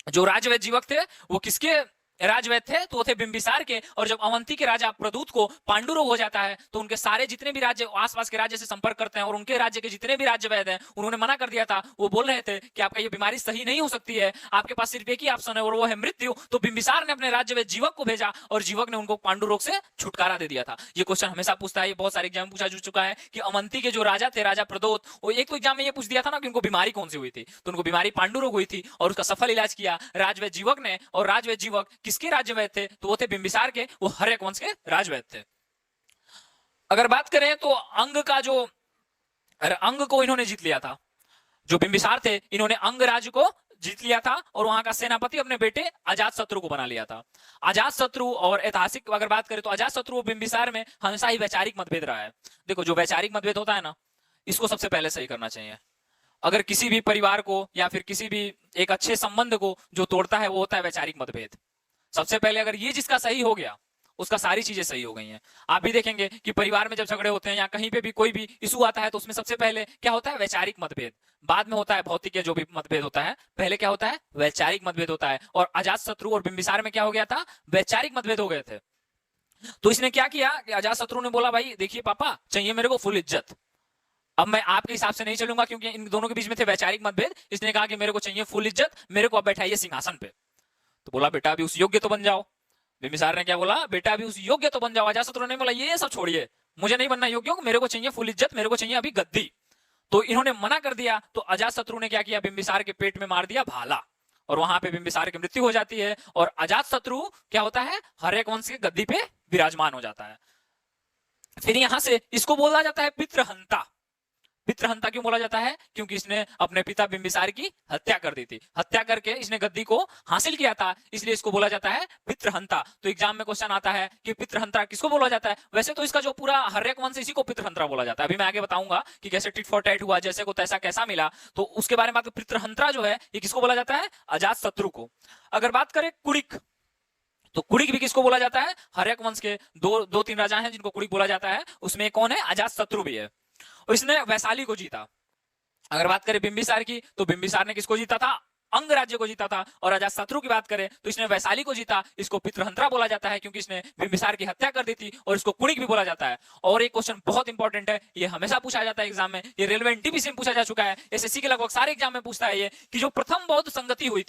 जो राज्यवैद जीवक थे वो किसके राजवैद थे? तो वो थे बिंबिसार के। और जब अवंती के राजा प्रदूत को पांडु रोग हो जाता है तो उनके सारे जितने भी राज्य आसपास के राज्य से संपर्क करते हैं और उनके राज्य के जितने भी राज्यवैद हैं उन्होंने मना कर दिया था। वो बोल रहे थे कि आपका ये बीमारी सही नहीं हो सकती है, आपके पास सिर्फ एक ही ऑप्शन है और वो है मृत्यु। तो बिंबिसार ने अपने राज्यवैद जीवक को भेजा और जीवक ने उनको पांडु रोग से छुटकारा दे दिया था। ये क्वेश्चन हमेशा पूछता है, ये बहुत सारे एग्जाम में पूछा जा चुका है कि अवंती के जो राजा थे, राजा प्रदोत, वो एक तो एग्जाम में ये पूछ दिया था ना कि उनको बीमारी कौन सी हुई थी, तो उनको बीमारी पांडु रोग हुई थी और उसका सफल इलाज किया राजवैद जीवक ने। और राजवैद जीवक किसके राज्यवैद थे? तो वो थे बिंबिसार के, वो हर्यक वंश के राजवैद थे। अगर बात करें तो अंग को इन्होंने जीत लिया था। जो बिंबिसार थे इन्होंने अंग राज्य को जीत लिया था और वहां का सेनापति अपने बेटे अजातशत्रु को बना लिया था। अजातशत्रु, और ऐतिहासिक अगर बात करें तो अजातशत्रु और बिंबिसार में हमेशा ही वैचारिक मतभेद रहा है। देखो जो वैचारिक मतभेद होता है ना, इसको सबसे पहले सही करना चाहिए। अगर किसी भी परिवार को या फिर किसी भी एक अच्छे संबंध को जो तोड़ता है वो होता है वैचारिक मतभेद। सबसे पहले अगर ये जिसका सही हो गया उसका सारी चीजें सही हो गई हैं। आप भी देखेंगे कि परिवार में जब झगड़े होते हैं या कहीं पे भी कोई भी इशू आता है तो उसमें सबसे पहले क्या होता है? वैचारिक मतभेद। बाद में होता है भौतिक जो भी मतभेद होता है, पहले क्या होता है? वैचारिक मतभेद होता है। और अजातशत्रु और बिंबिसार में क्या हो गया था? वैचारिक मतभेद हो गए थे। तो इसने क्या किया कि अजातशत्रु ने बोला भाई देखिए पापा, चाहिए मेरे को फुल इज्जत, अब मैं आपके हिसाब से नहीं चलूंगा क्योंकि इन दोनों के बीच में थे वैचारिक मतभेद। इसने कहा कि मेरे को चाहिए फुल इज्जत, मेरे को अब बैठाइए सिंहासन पे। तो बोला बेटा अभी उस योग्य तो बन जाओ। बिंबिसार ने क्या बोला? बेटा अभी उस योग्य तो बन जाओ। अजातशत्रु ने बोला ये सब छोड़िए, मुझे नहीं बनना योग्य, मेरे को चाहिए फुल इज्जत, मेरे को चाहिए अभी गद्दी। तो इन्होंने मना कर दिया। तो अजातशत्रु ने क्या किया? बिंबिसार के पेट में मार दिया भाला और वहां पे बिंबिसार की मृत्यु हो जाती है। और अजातशत्रु क्या होता है? हर्यक वंश के गद्दी पे विराजमान हो जाता है। फिर यहां से इसको बोला जाता है पितृहंता। पितृहंता क्यों बोला जाता है? क्योंकि इसने अपने पिता बिंबिसार की हत्या कर दी थी। हत्या करके इसने गद्दी को हासिल किया था, इसलिए इसको बोला जाता है पितृहंता। तो एग्जाम में क्वेश्चन आता है कि पितृहंता किसको बोला जाता है? वैसे तो इसका जो पूरा हर्यक वंश इसी को पितृहंता बोला जाता है। अभी मैं आगे बताऊंगा कि कैसे टिट फॉर टैट हुआ, जैसे को तैसा कैसा मिला, तो उसके बारे में बात। पितृहंता जो है ये किसको बोला जाता है? अजातशत्रु को। अगर बात करें कुड़िक, तो कुड़िक भी किसको बोला जाता है? हर्यक वंश के दो तीन राजा हैं जिनको कुड़िक बोला जाता है, उसमें कौन है? अजातशत्रु भी है। और इसने वैशाली को जीता। अगर बात करें बिंबिसार की, तो बिंबिसार ने किसको जीता था? अंग राज्य को जीता था। और अजातशत्रु की बात करें तो इसने वैशाली को जीता। इसको पितृहंता बोला जाता है क्योंकि इसने बिंबिसार की हत्या कर दी थी। और इसको कुड़िक भी बोला जाता है। और एक क्वेश्चन बहुत इंपॉर्टेंट है, ये हमेशा पूछा जाता है एग्जाम में, ये रेलवे एनटीपीसी में पूछा जा चुका है, एसएससी के लगभग सारे एग्जाम में पूछता है ये, कि जो प्रथम बौद्ध संगति हुई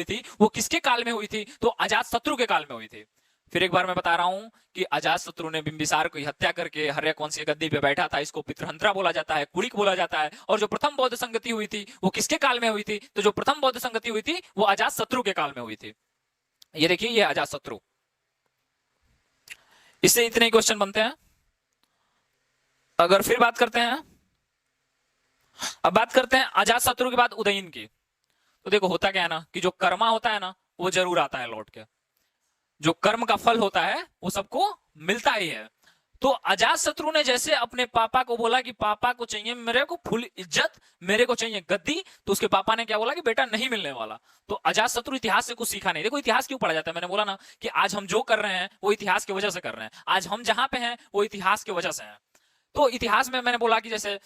थी, वो किसके काल में हुई थी? तो अजातशत्रु के काल में हुई थी। फिर एक बार मैं बता रहा हूं कि अजातशत्रु ने बिंबिसार की हत्या करके हर्यक वंश की गद्दी पे बैठा था। इसको पितृहंत्रा बोला जाता है, कुड़िक बोला जाता है। और जो प्रथम बौद्ध संगति हुई थी वो किसके काल में हुई थी? तो जो प्रथम बौद्ध संगति हुई थी वो अजातशत्रु के काल में हुई थी। ये देखिए, ये अजातशत्रु। इससे इतने क्वेश्चन बनते हैं। अगर फिर बात करते हैं, अब बात करते हैं अजातशत्रु के बाद उदयन की। तो देखो होता क्या है ना कि जो कर्मा होता है ना वो जरूर आता है लौट के। जो कर्म का फल होता है वो सबको मिलता ही है। तो अजातशत्रु ने जैसे अपने पापा को बोला कि पापा को चाहिए मेरे को फुल इज्जत, मेरे को चाहिए गद्दी, तो उसके पापा ने क्या बोला कि बेटा नहीं मिलने वाला। तो अजातशत्रु इतिहास से कुछ सीखा नहीं। देखो इतिहास क्यों पढ़ा जाता है? मैंने बोला ना कि आज हम जो कर रहे हैं वो इतिहास की वजह से कर रहे हैं। आज हम जहां पे हैं वो इतिहास की वजह से है। तो इतिहास में मैंने बोला कि जैसे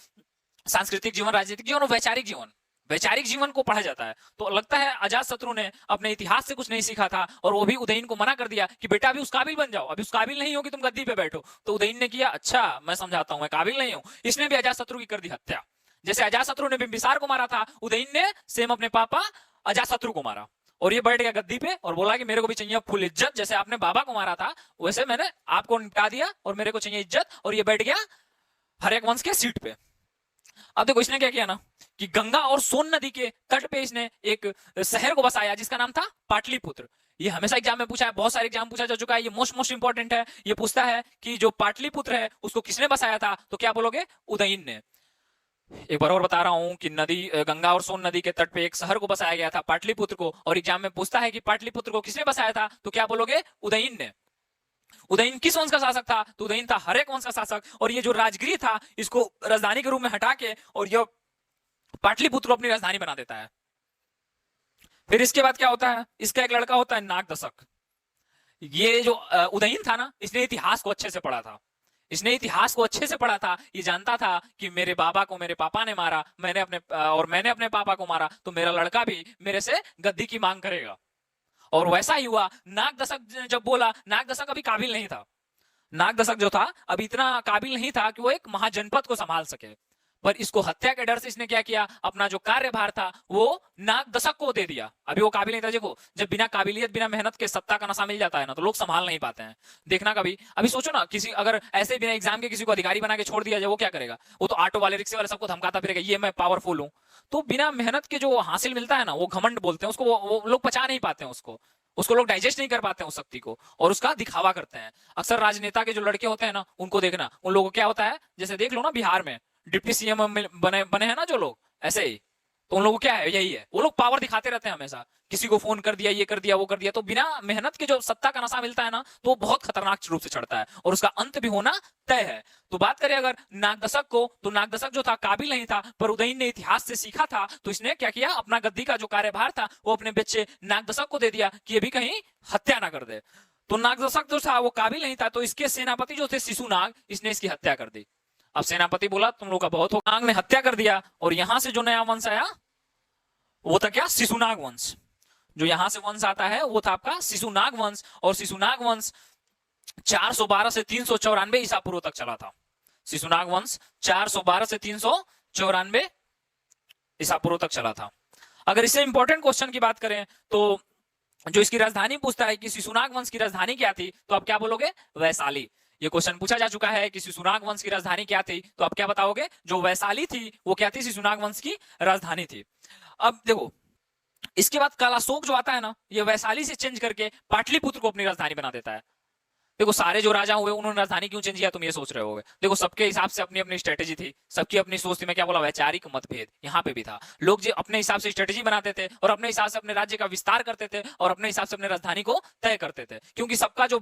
सांस्कृतिक जीवन, राजनीतिक जीवन और वैचारिक जीवन, वैचारिक जीवन को पढ़ा जाता है। तो लगता है अजातशत्रु ने अपने इतिहास से कुछ नहीं सीखा था और वो भी उदयन को मना कर दिया कि बेटा अभी उस काबिल बन जाओ, अभी उस काबिल नहीं हो कि तुम गद्दी पे बैठो। तो उदयन ने किया, अच्छा मैं समझाता हूं, मैं काबिल नहीं हूं। इसने भी अजातशत्रु की कर दी हत्या। जैसे अजातशत्रु ने बिंबिसार को मारा था, उदयन ने सेम अपने पापा अजातशत्रु को मारा और ये बैठ गया गद्दी पे और बोला कि मेरे को भी चाहिए फुल इज्जत। जैसे आपने बाबा को मारा था वैसे मैंने आपको निपटा दिया और मेरे को चाहिए इज्जत, और ये बैठ गया हर्यक वंश के सीट पे। अब देखो इसने क्या किया ना कि गंगा और सोन नदी के तट पे इसने एक शहर को बसाया जिसका नाम था पाटलिपुत्र। ये हमेशा एग्जाम में पूछा है, बहुत सारे एग्जाम पूछा जा चुका है, ये मोस्ट इंपॉर्टेंट है। ये पूछता है कि जो पाटलिपुत्र है उसको किसने बसाया था? तो क्या बोलोगे? उदयन ने। एक बार और बता रहा हूं कि नदी, गंगा और सोन नदी के तट पे एक शहर को बसाया गया था, पाटलिपुत्र को। और एग्जाम में पूछता है कि पाटलिपुत्र को किसने बसाया था? तो क्या बोलोगे? उदयन ने। उदयन किस वंश का शासक था? तो उदयन था हर्यक वंश का शासक। और ये जो राजगृह था इसको राजधानी के रूप में हटा के और यह पाटलिपुत्र को अपनी राजधानी बना देता है। फिर इसके बाद क्या होता है? इसका एक लड़का होता है नागदशक। ये जो उदयन था ना, इसने इतिहास को अच्छे से पढ़ा था। इसने इतिहास को अच्छे से पढ़ा था। ये जानता था कि मेरे बाबा को मेरे पापा ने मारा, मैंने अपने पापा को मारा, तो मेरा लड़का भी मेरे से गद्दी की मांग करेगा। और वैसा ही हुआ। नागदशक जब बोला, नागदशक अभी काबिल नहीं था। नागदशक जो था अभी इतना काबिल नहीं था कि वो एक महाजनपद को संभाल सके। पर इसको हत्या के डर से इसने क्या किया? अपना जो कार्यभार था वो नागदशक को दे दिया। अभी वो काबिल नहीं था। देखो जब बिना काबिलियत, बिना मेहनत के सत्ता का नशा मिल जाता है ना तो लोग संभाल नहीं पाते हैं। देखना कभी, अभी सोचो ना, किसी अगर ऐसे बिना एग्जाम के किसी को अधिकारी बना के छोड़ दिया जाए, वो क्या करेगा? वो तो ऑटो वाले, रिक्शे वाले सबको धमकाता फिरेगा, ये मैं पावरफुल हूं। तो बिना मेहनत के जो हासिल मिलता है ना वो घमंड बोलते हैं उसको। वो लोग पचा नहीं पाते हैं उसको, उसको लोग डाइजेस्ट नहीं कर पाते हैं उस शक्ति को, और उसका दिखावा करते हैं। अक्सर राजनेता के जो लड़के होते हैं ना उनको देखना, उन लोगों को क्या होता है, जैसे देख लो ना बिहार में डिप्टी सीएम बने बने हैं ना जो लोग, ऐसे ही तो उन लोगों को क्या है, यही है, वो लोग पावर दिखाते रहते हैं हमेशा। किसी को फोन कर दिया, ये कर दिया, वो कर दिया। तो बिना मेहनत के जो सत्ता का नशा मिलता है ना तो वो बहुत खतरनाक रूप से चढ़ता है और उसका अंत भी होना तय है। तो बात करें अगर नागदशक को, तो नागदशक जो था काबिल नहीं था, पर उदयन ने इतिहास से सीखा था। तो इसने क्या किया? अपना गद्दी का जो कार्यभार था वो अपने बच्चे नागदशक को दे दिया कि ये भी कहीं हत्या ना कर दे। तो नागदशक जो था वो काबिल नहीं था, तो इसके सेनापति जो थे शिशुनाग, इसने इसकी हत्या कर दी। अब सेनापति बोला तुम लोग का बहुत हो, नाग ने हत्या कर दिया और यहां से जो नया वंश आया वो था क्या? शिशुनाग वंश। जो यहां से वंश आता है वो था आपका शिशुनाग वंश। और शिशुनाग वंश 412 से 394 ईसा पूर्व तक चला था। शिशुनाग वंश 412 से 394 ईसा पूर्व तक चला था। अगर इससे इंपॉर्टेंट क्वेश्चन की बात करें तो जो इसकी राजधानी पूछता है कि शिशुनाग वंश की राजधानी क्या थी, तो आप क्या बोलोगे? वैशाली। ये क्वेश्चन पूछा जा चुका है कि शिशुनाग वंश की राजधानी क्या थी, तो आप क्या बताओगे? जो वैशाली थी वो क्या थी? शिशुनाग वंश की राजधानी थी। अब देखो इसके बाद कालाशोक जो आता है ना, ये वैशाली से चेंज करके पाटलिपुत्र को अपनी राजधानी बना देता है। देखो सारे जो राजा हुए उन्होंने राजधानी क्यों चेंज किया, तुम ये सोच रहे होगे। देखो सबके हिसाब से अपनी अपनी स्ट्रेटेजी थी, सबकी अपनी सोच थी। मैं क्या बोला? वैचारिक मतभेद यहाँ पे भी था। लोग जो अपने हिसाब से स्ट्रेटेजी बनाते थे और अपने हिसाब से अपने राज्य का विस्तार करते थे और अपने हिसाब से अपने राजधानी को तय करते थे, क्योंकि सबका जो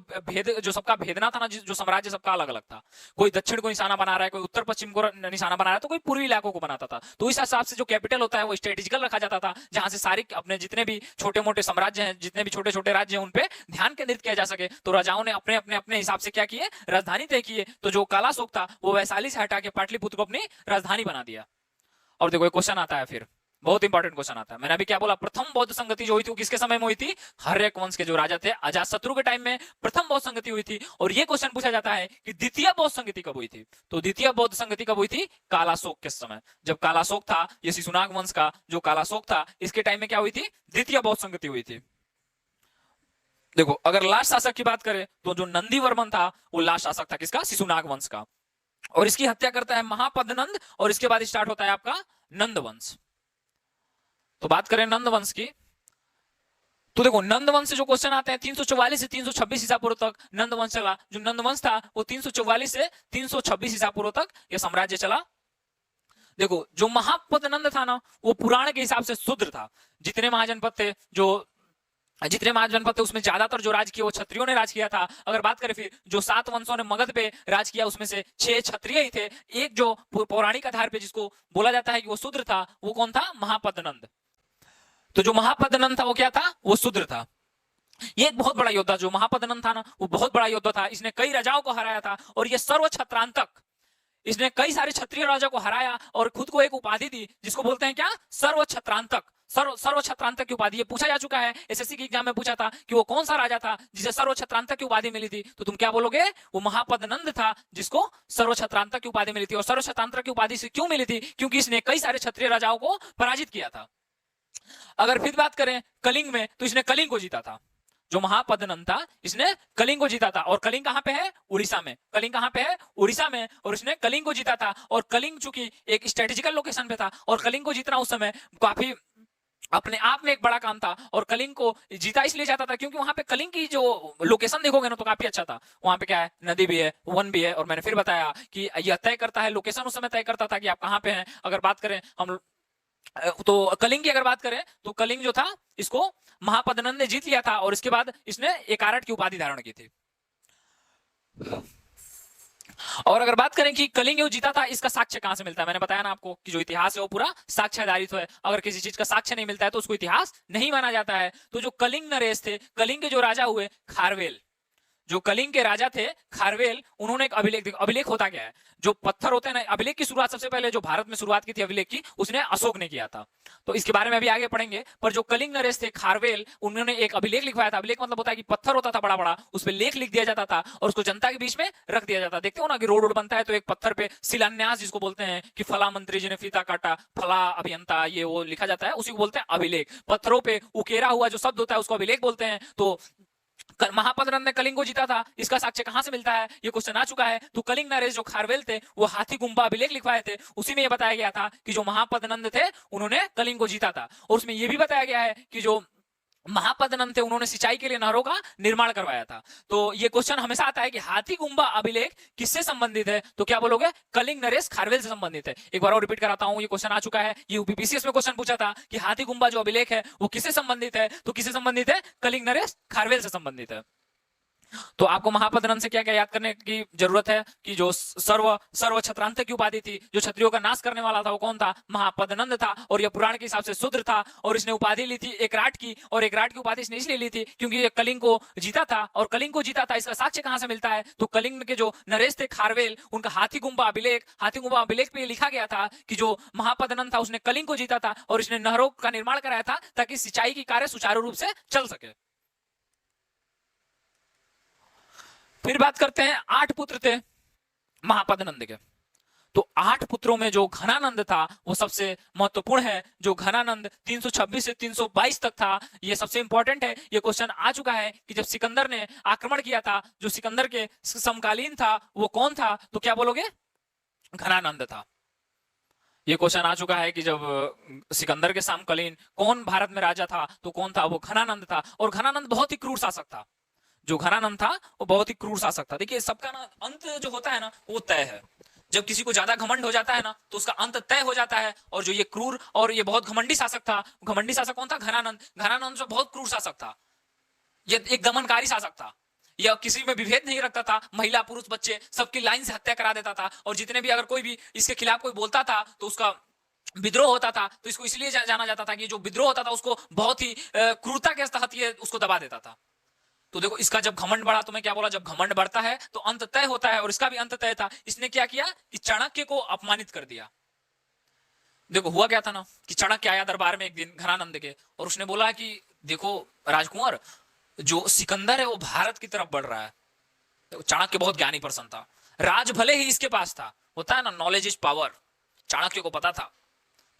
सबका भेदना था ना, जो साम्राज्य सबका अलग अलग था। कोई दक्षिण को निशाना बना रहा है, कोई उत्तर पश्चिम को निशाना बना रहा है, तो कोई पूर्वी इलाकों को बनाता था। तो इस हिसाब से जो कैपिटल होता है वो स्ट्रेटेजिकल रखा जाता था, जहां से सारे अपने जितने भी छोटे मोटे साम्राज्य हैं, जितने भी छोटे छोटे राज्य हैं, उन पे ध्यान केंद्रित किया जा सके। तो राजाओं ने अपने अपने अपने हिसाब से क्या किए? राजधानी तय किए। तो जो कालाशोक था वो वैशाली से हटा के पाटलिपुत्र को अपनी राजधानी बना दिया। और देखो एक क्वेश्चन आता है, फिर बहुत इंपॉर्टेंट क्वेश्चन आता है। मैंने अभी क्या बोला? प्रथम बौद्ध संगति जो हुई थी वो किसके समय में हुई थी? हर्यक वंश के जो राजा थे अजातशत्रु के टाइम में प्रथम बौद्ध संगति हुई थी। और ये क्वेश्चन पूछा जाता है कि द्वितीय बौद्ध संगति कब हुई थी? तो द्वितीय बौद्ध संगति कब हुई थी? कालाशोक के समय। जब कालाशोक था, ये शिशुनाग वंश का जो कालाशोक था, इसके टाइम में क्या हुई थी? द्वितीय बौद्ध संगति हुई थी। देखो अगर लास्ट शासक की बात करें तो जो नंदीवर्मन था वो लास्ट शासक था किसका, शिशुनाग वंश का, और इसकी हत्या करता है महापद्मनंद, और इसके बाद स्टार्ट होता है आपका नंद वंश। तो बात करें नंद वंश की, तो देखो नंद वंश से जो क्वेश्चन आते हैं 344 से 326 ईसा पूर्व तक नंद वंश चला। जो नंद वंश था वो 344 से 326 ईसा पूर्व तक ये साम्राज्य चला। देखो जो महापद्मनंद था ना वो पुराण के हिसाब से शूद्र था। जितने महाजनपद थे उसमें ज्यादातर जो राज किया वो क्षत्रियों ने राज किया था। अगर बात करें फिर जो 7 वंशों ने मगध पे राज किया उसमें से 6 क्षत्रिय ही थे। एक जो पौराणिक आधार पे जिसको बोला जाता है कि वो शूद्र था वो कौन था, महापद्मनंद। तो जो महापद्मनंद था वो क्या था, वो शूद्र था। ये एक बहुत बड़ा योद्धा, जो महापद्मनंद था ना वो बहुत बड़ा योद्धा था। इसने कई राजाओं को हराया था और ये सर्व छत्रांतक, इसने कई सारे क्षत्रिय राजा को हराया और खुद को एक उपाधि दी जिसको बोलते हैं क्या, सर्व छत्रांतक। सर्व छत्रांतक की उपाधि, ये पूछा जा चुका है, एसएससी के एग्जाम में पूछा था कि वो कौन सा राजा था जिसे सर्व छत्रांतक की उपाधि मिली थी। तो तुम क्या बोलोगे, वो महापद्मनंद था जिसको सर्व छत्रांतक की उपाधि मिली थी। और सर्व छत्रांतक की उपाधि से क्यों मिली थी, क्योंकि इसने कई सारे क्षत्रिय राजाओं को पराजित किया था। अगर फिर बात करें कलिंग में तो इसने कलिंग को जीता था। जो महापद्मनंद था इसने कलिंग को जीता था। और कलिंग कहां पे है, उड़ीसा में। कलिंग कहां पे है, उड़ीसा में। और इसने कलिंग को जीता था। और कलिंग चूंकि एक स्ट्रेटेजिकल लोकेशन पे था और कलिंग को जीतना उस समय काफी अपने आप में एक बड़ा काम था। और कलिंग को जीता इसलिए जाता था क्योंकि वहां पे कलिंग की जो लोकेशन देखोगे ना तो काफी अच्छा था। वहां पे क्या है, नदी भी है, वन भी है। और मैंने फिर बताया कि यह तय करता है, लोकेशन उस समय तय करता था कि आप कहां पे हैं। अगर बात करें हम तो कलिंग की अगर बात करें तो कलिंग जो था इसको महापद्मनंद ने जीत लिया था और इसके बाद इसने एकारट की उपाधि धारण की थी। और अगर बात करें कि कलिंग जो जीता था इसका साक्ष्य कहां से मिलता है, मैंने बताया ना आपको कि जो इतिहास है वो पूरा साक्ष्य आधारित है। अगर किसी चीज का साक्ष्य नहीं मिलता है तो उसको इतिहास नहीं माना जाता है। तो जो कलिंग नरेश थे, कलिंग के जो राजा हुए खारवेल, जो कलिंग के राजा थे खारवेल, उन्होंने एक अभिलेख, अभिलेख होता क्या है, जो पत्थर होते हैं ना, अभिलेख की शुरुआत सबसे पहले जो भारत में शुरुआत की थी अभिलेख की उसने अशोक ने किया था। तो इसके बारे में अभी आगे पढ़ेंगे। पर जो कलिंग नरेश थे खारवेल, उन्होंने एक अभिलेख लिखवाया था। अभिलेख मतलब होता है कि पत्थर होता था बड़ा बड़ा, उस पर लेख लिख दिया जाता था और उसको जनता के बीच में रख दिया जाता। देखते हो ना कि रोड बनता है तो एक पत्थर पे शिलान्यास जिसको बोलते हैं कि फला मंत्री जी ने फीता काटा, फला अभियंता, ये वो लिखा जाता है, उसी को बोलते हैं अभिलेख। पत्थरों पे उकेरा हुआ जो शब्द होता है उसको अभिलेख बोलते हैं। तो महापद्मनंद ने कलिंग को जीता था, इसका साक्ष्य कहां से मिलता है, ये क्वेश्चन आ चुका है। तो कलिंग नरेश जो खारवेल थे वो हाथी गुम्बा अभिलेख लिखवाए थे, उसी में ये बताया गया था कि जो महापद्मनंद थे उन्होंने कलिंग को जीता था। और उसमें ये भी बताया गया है कि जो महापद्मनंद थे उन्होंने सिंचाई के लिए नहरों का निर्माण करवाया था। तो ये क्वेश्चन हमेशा आता है कि हाथी गुम्बा अभिलेख किससे संबंधित है, तो क्या बोलोगे, कलिंग नरेश खारवेल से संबंधित है। एक बार और रिपीट कराता हूं, ये क्वेश्चन आ चुका है, ये यूपीपीसीएस में क्वेश्चन पूछा था कि हाथी गुम्बा जो अभिलेख है वो किससे संबंधित है, तो किससे संबंधित है, कलिंग नरेश खारवेल से संबंधित है। तो आपको महापद्मनंद से क्या क्या याद करने की जरूरत है कि जो सर्व छत्रांतक की उपाधि थी, जो क्षत्रियों का नाश करने वाला था वो कौन था, महापद्मनंद था। और यह पुराण के हिसाब से शूद्र था और इसने उपाधि ली थी एकराट की। और एकराट की उपाधि इसने इसलिए ली थी क्योंकि ये कलिंग को जीता था। और कलिंग को जीता था इसका साक्ष्य कहां से मिलता है, तो कलिंग के जो नरेश थे खारवेल, उनका हाथी गुम्बा अभिलेख पे लिखा गया था कि जो महापद्मनंद था उसने कलिंग को जीता था और इसने नहरों का निर्माण कराया था ताकि सिंचाई की कार्य सुचारू रूप से चल सके। फिर बात करते हैं 8 पुत्र थे महापद्मनंद के। तो 8 पुत्रों में जो घनानंद था वो सबसे महत्वपूर्ण है। जो घनानंद 326 से 322 तक था, ये सबसे इंपॉर्टेंट है। ये क्वेश्चन आ चुका है कि जब सिकंदर ने आक्रमण किया था, जो सिकंदर के समकालीन था वो कौन था, तो क्या बोलोगे, घनानंद था। ये क्वेश्चन आ चुका है कि जब सिकंदर के समकालीन कौन भारत में राजा था, तो कौन था, वो घनानंद था। और घनानंद बहुत ही क्रूर शासक था। जो घनानंद था वो बहुत ही क्रूर शासक था। देखिए सबका ना अंत जो होता है ना वो तय है। जब किसी को ज्यादा घमंड हो जाता है ना तो उसका अंत तय हो जाता है। और जो ये क्रूर और ये बहुत घमंडी शासक था, घमंडी शासक कौन था, घनानंद। घनानंद जो बहुत क्रूर शासक था, ये एक दमनकारी शासक था। यह किसी में विभेद नहीं रखता था, महिला पुरुष बच्चे सबकी लाइन से हत्या करा देता था। और जितने भी अगर कोई भी इसके खिलाफ कोई बोलता था तो उसका विद्रोह होता था। तो इसको इसलिए जाना जाता था कि जो विद्रोह होता था उसको बहुत ही क्रूरता के तहत ये उसको दबा देता था। तो देखो इसका जब घमंड बढ़ा, तो मैं क्या बोला, जब घमंड बढ़ता है तो अंत तय होता है। और इसका भी अंत तय था। इसने क्या किया कि चाणक्य को अपमानित कर दिया। देखो हुआ क्या था ना कि चाणक्य आया दरबार में एक दिन घनानंद के, और उसने बोला कि देखो राजकुमार, जो सिकंदर है वो भारत की तरफ बढ़ रहा है। तो चाणक्य बहुत ज्ञानी पर्सन था, राज भले ही इसके पास था, होता है ना नॉलेज इज पावर, चाणक्य को पता था।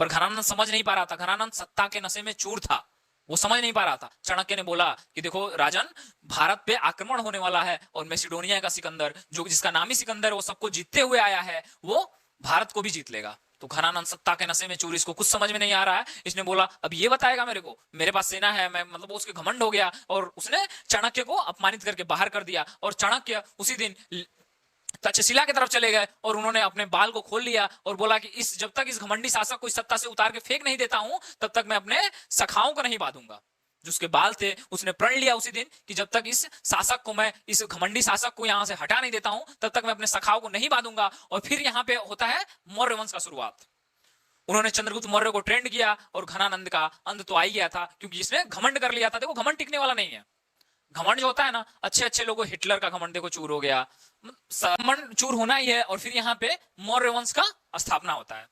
पर घनानंद समझ नहीं पा रहा था। घनानंद सत्ता के नशे में चूर था, वो समझ नहीं पा रहा था। चाणक्य ने बोला कि देखो राजन, भारत पे आक्रमण होने वाला है और मैसिडोनिया का सिकंदर, जो जिसका नाम ही सिकंदर है, वो सबको जीतते हुए आया है, वो भारत को भी जीत लेगा। तो घनानंद सत्ता के नशे में चूर, इसको कुछ समझ में नहीं आ रहा है। इसने बोला अब ये बताएगा मेरे को, मेरे पास सेना है, मैं मतलब उसके घमंड हो गया और उसने चाणक्य को अपमानित करके बाहर कर दिया। और चाणक्य उसी दिन तक्षशिला की तरफ चले गए और उन्होंने अपने बाल को खोल लिया और बोला कि जब तक इस घमंडी शासक को इस सत्ता से उतार के फेंक नहीं देता हूं, तब तक मैं अपने सखाओं को नहीं बांधूंगा। जो उसके बाल थे, उसने प्रण लिया उसी दिन कि जब तक इस शासक को, मैं इस घमंडी शासक को यहां से हटा नहीं देता हूं, तब तक मैं अपने सखाओं को नहीं बांधूंगा। और फिर यहाँ पे होता है मौर्य वंश का शुरुआत। उन्होंने चंद्रगुप्त मौर्य को ट्रेंड किया और घनानंद का अंत तो आ ही गया था, क्योंकि इसने घमंड कर लिया था। देखो घमंड टिकने वाला नहीं है। घमंड जो होता है ना, अच्छे अच्छे लोगों, हिटलर का घमंड देखो चूर हो गया, घमंड चूर होना ही है। और फिर यहाँ पे मौर्य वंश का स्थापना होता है।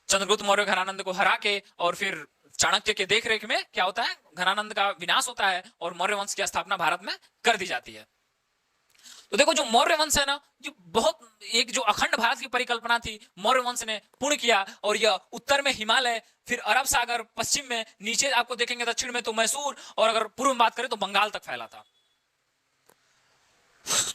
चंद्रगुप्त मौर्य घनानंद को हरा के और फिर चाणक्य के देखरेख में क्या होता है, घनानंद का विनाश होता है और मौर्य वंश की स्थापना भारत में कर दी जाती है। तो देखो जो मौर्य वंश है ना, जो बहुत एक जो अखंड भारत की परिकल्पना थी, मौर्य वंश ने पूर्ण किया। और यह उत्तर में हिमालय, फिर अरब सागर, पश्चिम में, नीचे आपको देखेंगे दक्षिण में तो मैसूर, और अगर पूर्व में बात करें तो बंगाल तक फैला था।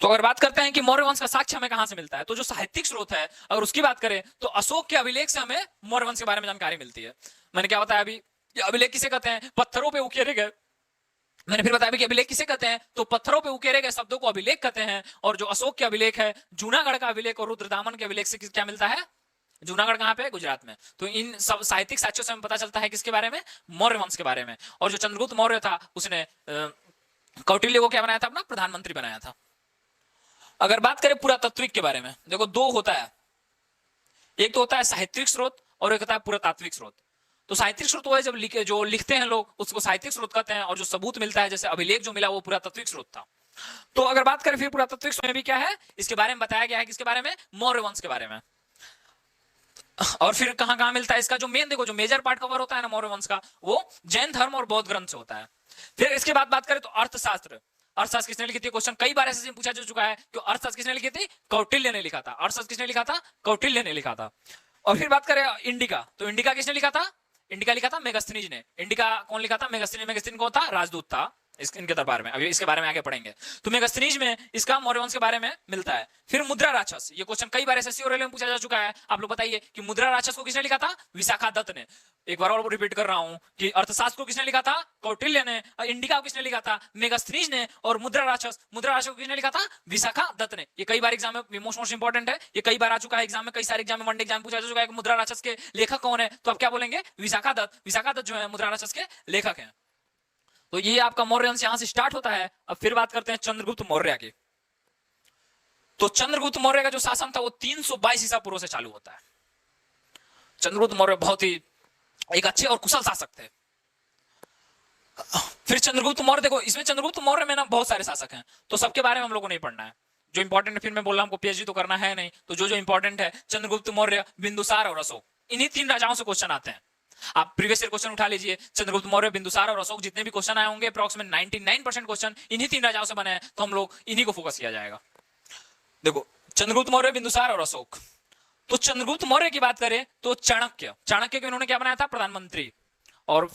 तो अगर बात करते हैं कि मौर्य वंश का साक्ष्य हमें कहां से मिलता है, तो जो साहित्यिक स्रोत है अगर उसकी बात करें तो अशोक के अभिलेख से हमें मौर्य वंश के बारे में जानकारी मिलती है। मैंने क्या बताया अभी, अभिलेख किसे कहते हैं, पत्थरों पे उकेरे गए। मैंने फिर बताया कि अभिलेख किसे कहते हैं, तो पत्थरों पे उकेरे गए शब्दों को अभिलेख कहते हैं। और जो अशोक के अभिलेख है, जूनागढ़ का अभिलेख और रुद्रदामन के अभिलेख से क्या मिलता है, जूनागढ़ कहां पे, गुजरात में। तो इन सब साहित्यिक साक्ष्यों से हमें पता चलता है किसके बारे में, मौर्य वंश के बारे में। और जो चंद्रगुप्त मौर्य था, उसने कौटिल्य को क्या बनाया था, अपना प्रधानमंत्री बनाया था। अगर बात करें पुरातात्विक के बारे में, देखो दो होता है, एक तो होता है साहित्यिक स्रोत और एक होता है पुरातात्विक स्रोत। तो साहित्यिक स्रोत वो है जब जो लिखते हैं लोग, उसको साहित्यिक स्रोत कहते हैं। और जो सबूत मिलता है, जैसे अभिलेख जो मिला, वो पुरातात्विक स्रोत था। तो अगर बात करें फिर पुरातात्विक स्रोत में भी क्या है, इसके बारे में बताया गया है, किसके बारे में, मौर्य वंश के बारे में। और फिर कहां कहां मिलता है इसका, जो मेन देखो जो मेजर पार्ट कवर होता है ना मौर्य वंश का, वो जैन धर्म और बौद्ध ग्रंथ से होता है। फिर इसके बाद बात करें तो अर्थशास्त्र। अर्थशास्त्र किसने लिखी थी, क्वेश्चन कई बार ऐसे पूछा जा चुका है कि अर्थशास्त्र किसने लिखी थी, कौटिल्य ने लिखा था। अर्थशास्त्र किसने लिखा था, कौटिल्य ने लिखा था। और फिर बात करें इंडिका, तो इंडिका किसने लिखा था, इंडिका लिखा था मेगास्थनीज ने। इंडिका कौन लिखा था, मेगास्थनीज। मेगास्थनीज कौन था, राजदूत था इनके दरबार में। अभी इसके बारे में आगे पढ़ेंगे। तो मेगास्थनीज में इसका मौर्य वंश के बारे में मिलता है। फिर मुद्रा राक्षस, ये क्वेश्चन कई बार एसएससी और रेलवे में पूछा जा चुका है। आप लोग बताइए कि मुद्रा राक्षस को किसने लिखा था, विशाखा दत्त ने। एक बार और रिपीट कर रहा हूं कि अर्थशास्त्र को किसने लिखा था, कौटिल्य ने। इंडिका को किसने लिखा था, मेगास्थनीज ने। और मुद्रा राक्षस को किसने लिखा था, विशाखा दत्त ने। ये कई बार एग्जाम में मोस्ट इंपॉर्टेंट है, ये कई बार आ चुका है एग्जाम में, कई सारे एग्जाम में, वनडे एग्जाम पूछा जा चुका है कि मुद्रा राक्षस के लेखक कौन है, तो आप क्या बोलेंगे, विशाखा दत्त। विशाखा दत्त जो है मुद्रा राक्षस के लेखक हैं। तो ये आपका मौर्य वंश यहां से स्टार्ट होता है। अब फिर बात करते हैं चंद्रगुप्त मौर्य की। तो चंद्रगुप्त मौर्य का जो शासन था वो 322 ईसा पूर्व से चालू होता है। चंद्रगुप्त मौर्य बहुत ही एक अच्छे और कुशल शासक थे। फिर चंद्रगुप्त मौर्य, देखो इसमें चंद्रगुप्त मौर्य में ना बहुत सारे शासक हैं, तो सबके बारे में हम लोगों को नहीं पढ़ना है। जो इंपॉर्टेंट है, फिर मैं बोल रहा हूं हमको पीएचडी तो करना है नहीं, तो जो इंपॉर्टेंट है, चंद्रगुप्त मौर्य, बिंदुसार और अशोक, इन्हीं तीन राजाओं से क्वेश्चन आते हैं। आप प्रीवियस ईयर क्वेश्चन उठा लीजिए, चंद्रगुप्त मौर्य, बिंदुसार और अशोक, जितने भी क्वेश्चन आए होंगे अप्रॉक्सीमेट 99% क्वेश्चन इन्हीं तीन राजाओं से बने हैं, तो हम लोग इन्हीं को फोकस किया जाएगा। देखो चंद्रगुप्त मौर्य, बिंदुसार और अशोक। तो चंद्रगुप्त मौर्य की बात करें तो चाणक्य को इन्होंने क्या बनाया था, प्रधानमंत्री। और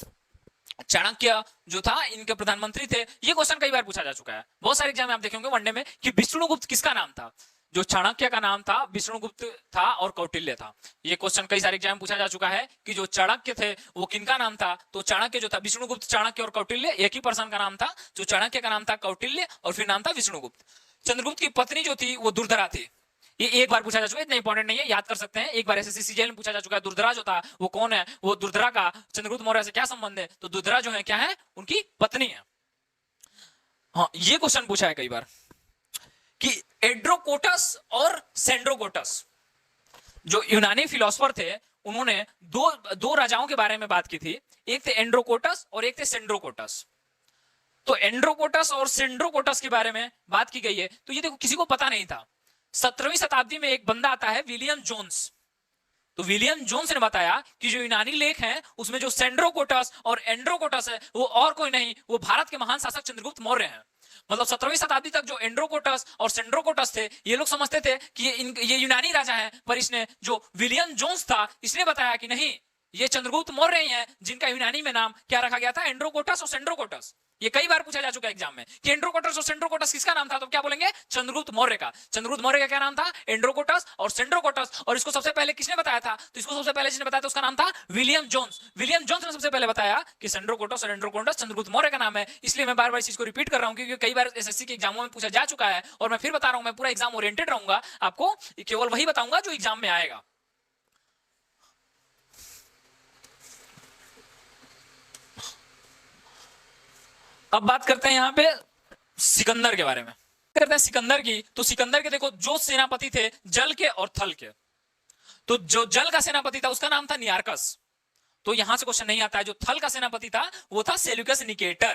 चाणक्य जो था इनके प्रधानमंत्री थे। ये क्वेश्चन कई बार पूछा जा चुका है, बहुत सारे एग्जाम में आप देखेंगे वनडे में, कि विष्णुगुप्त किसका नाम था। जो चाणक्य का नाम था विष्णुगुप्त था और कौटिल्य था। ये क्वेश्चन कई सारे एग्जाम में पूछा जा चुका है कि जो चाणक्य थे वो किनका नाम था। तो चाणक्य जो था, विष्णुगुप्त, चाणक्य और कौटिल्य एक ही पर्सन का नाम था। जो चाणक्य का नाम था कौटिल्य और फिर नाम था विष्णुगुप्त। चंद्रगुप्त की पत्नी जो थी वो दुर्धरा थी। ये एक बार पूछा जा चुका है, इतना इंपॉर्टेंट नहीं है, याद कर सकते हैं। एक बार एसएससी सीजीएल में पूछा जा चुका है। दुर्धरा जो था वो कौन है, वो दुर्धरा का चंद्रगुप्त मौर्य से क्या संबंध है, तो दुर्धरा जो है क्या है, उनकी पत्नी है। हाँ, ये क्वेश्चन पूछा है कई बार कि एड्रोकोटस और सेंड्रोकोटस जो यूनानी फिलोसोफर थे, उन्होंने दो राजाओं के बारे में बात की थी। एक थे एंड्रोकोटस और एक थे सेंड्रोकोटस। तो एंड्रोकोटस और सेंड्रोकोटस के बारे में बात की गई है। तो ये देखो किसी को पता नहीं था। 17वीं शताब्दी में एक बंदा आता है विलियम जोन्स। तो विलियम जोन्स ने बताया कि जो यूनानी लेख हैं उसमें जो सेंड्रोकोटस और एंड्रोकोटस है वो और कोई नहीं, वो भारत के महान शासक चंद्रगुप्त मौर्य हैं। मतलब 17वीं शताब्दी तक जो एंड्रोकोटस और सेंड्रोकोटस थे, ये लोग समझते थे कि ये यूनानी राजा हैं, पर इसने जो विलियम जोन्स था इसने बताया कि नहीं, ये चंद्रगुप्त मौर्य ही हैं जिनका यूनानी में नाम क्या रखा गया था, एंड्रोकोटस और सेंड्रोकोटस। ये कई बार पूछा जा चुका है एग्जाम में कि एंड्रोकोटस और सेंड्रोकोटस किसका नाम था, तो क्या बोलेंगे, चंद्रगुप्त मौर्य का। चंद्रगुप्त मौर्य का क्या नाम था, एंड्रोकोटस और सेंड्रोकोटस। और इसको सबसे पहले किसने बताया था, तो इसको सबसे पहले जिसने बताया था उसका नाम था विलियम जोन्स। विलियम जोन्स ने सबसे पहले बताया कि सेंड्रोकोटस और एंड्रोकोटस चंद्रगुप्त मौर्य का नाम है। इसलिए मैं बार बार इस चीज को रिपीट कर रहा हूं क्योंकि कई बार एसएससी के एग्जामों में पूछा जा चुका है। और मैं फिर बता रहा हूं, मैं पूरा एग्जाम ओरिएंटेड रहूंगा, आपको केवल वही बताऊंगा जो एग्जाम में आएगा। अब बात करते हैं यहां पे सिकंदर के बारे में, करते हैं सिकंदर की। तो सिकंदर के देखो जो सेनापति थे जल के और थल के, तो जो जल का सेनापति था उसका नाम था नियारकस। तो यहां से क्वेश्चन नहीं आता है। जो थल का सेनापति था वो था सेल्यूकस निकेटर।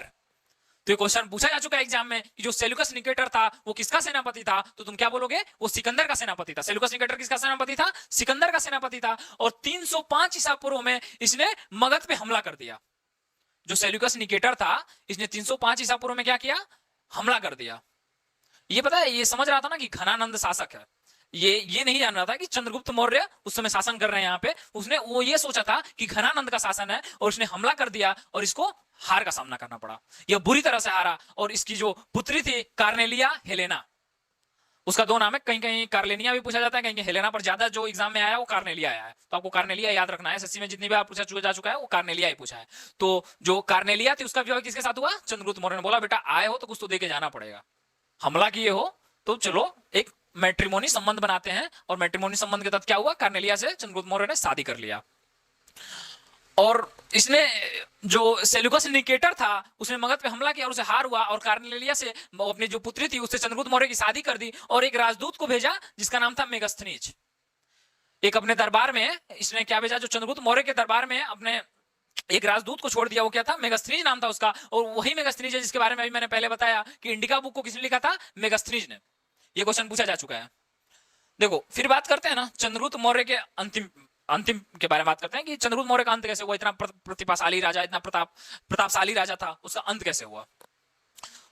तो ये क्वेश्चन पूछा जा चुका है एग्जाम में कि जो सेल्यूकस निकेटर था वो किसका सेनापति था, तो तुम क्या बोलोगे, वो सिकंदर का सेनापति था। सेल्यूकस निकेटर किसका सेनापति था, सिकंदर का सेनापति था। और 305 ईसा पूर्व में इसने मगध पे हमला कर दिया। जो सेल्यूकस निकेटर था इसने 305 ईसा पूर्व में क्या किया, हमला कर दिया। ये पता है, ये समझ रहा था ना कि घनानंद शासक है, ये नहीं जान रहा था कि चंद्रगुप्त मौर्य उस समय शासन कर रहे हैं यहाँ पे। उसने वो ये सोचा था कि घनानंद का शासन है और उसने हमला कर दिया और इसको हार का सामना करना पड़ा। यह बुरी तरह से हारा। और इसकी जो पुत्री थी कार्नेलिया हेलेना, उसका दो नाम है, कहीं कहीं कार्लेनिया भी पूछा जाता है, कहीं कहीं हेलेना, पर ज्यादा जो एग्जाम में आया वो कार्नेलिया आया है। तो आपको कार्नेलिया याद रखना है। एसएससी में जितनी बार पूछा जा चुका है वो कार्नेलिया ही पूछा है। तो जो कार्नेलिया थी उसका विवाह किसके साथ हुआ, चंद्रगुप्त मौर्य ने बोला बेटा आए हो तो कुछ तो दे के जाना पड़ेगा, हमला किए हो तो चलो एक मैट्रिमोनी संबंध बनाते हैं। और मैट्रिमोनी संबंध के तहत क्या हुआ, कार्नेलिया से चंद्रगुप्त मौर्य ने शादी कर लिया। और इसने जो सेल्यूकस निकेटर था उसने मगध पे हमला किया और उसे हार हुआ। और कार्नेलिया से अपनी जो पुत्री थी उससे चंद्रगुप्त मौर्य की शादी कर दी और एक राजदूत को भेजा जिसका नाम था मेगस्थनीज। एक अपने दरबार में इसने क्या भेजा, जो चंद्रगुप्त मौर्य के दरबार में अपने एक राजदूत को छोड़ दिया। वो क्या था, मेगस्थनीज नाम था उसका। और वही मेगस्थनीज है जिसके बारे में अभी मैंने पहले बताया कि इंडिका बुक को किसने लिखा था, मेगस्थनीज ने। ये क्वेश्चन पूछा जा चुका है। देखो फिर बात करते हैं ना चंद्रगुप्त मौर्य के अंतिम के बारे में बात करते हैं कि चंद्रगुप्त मौर्य का अंत कैसे हुआ। इतना प्रतिभाशाली राजा, इतना प्रतापशाली राजा था, उसका अंत कैसे हुआ।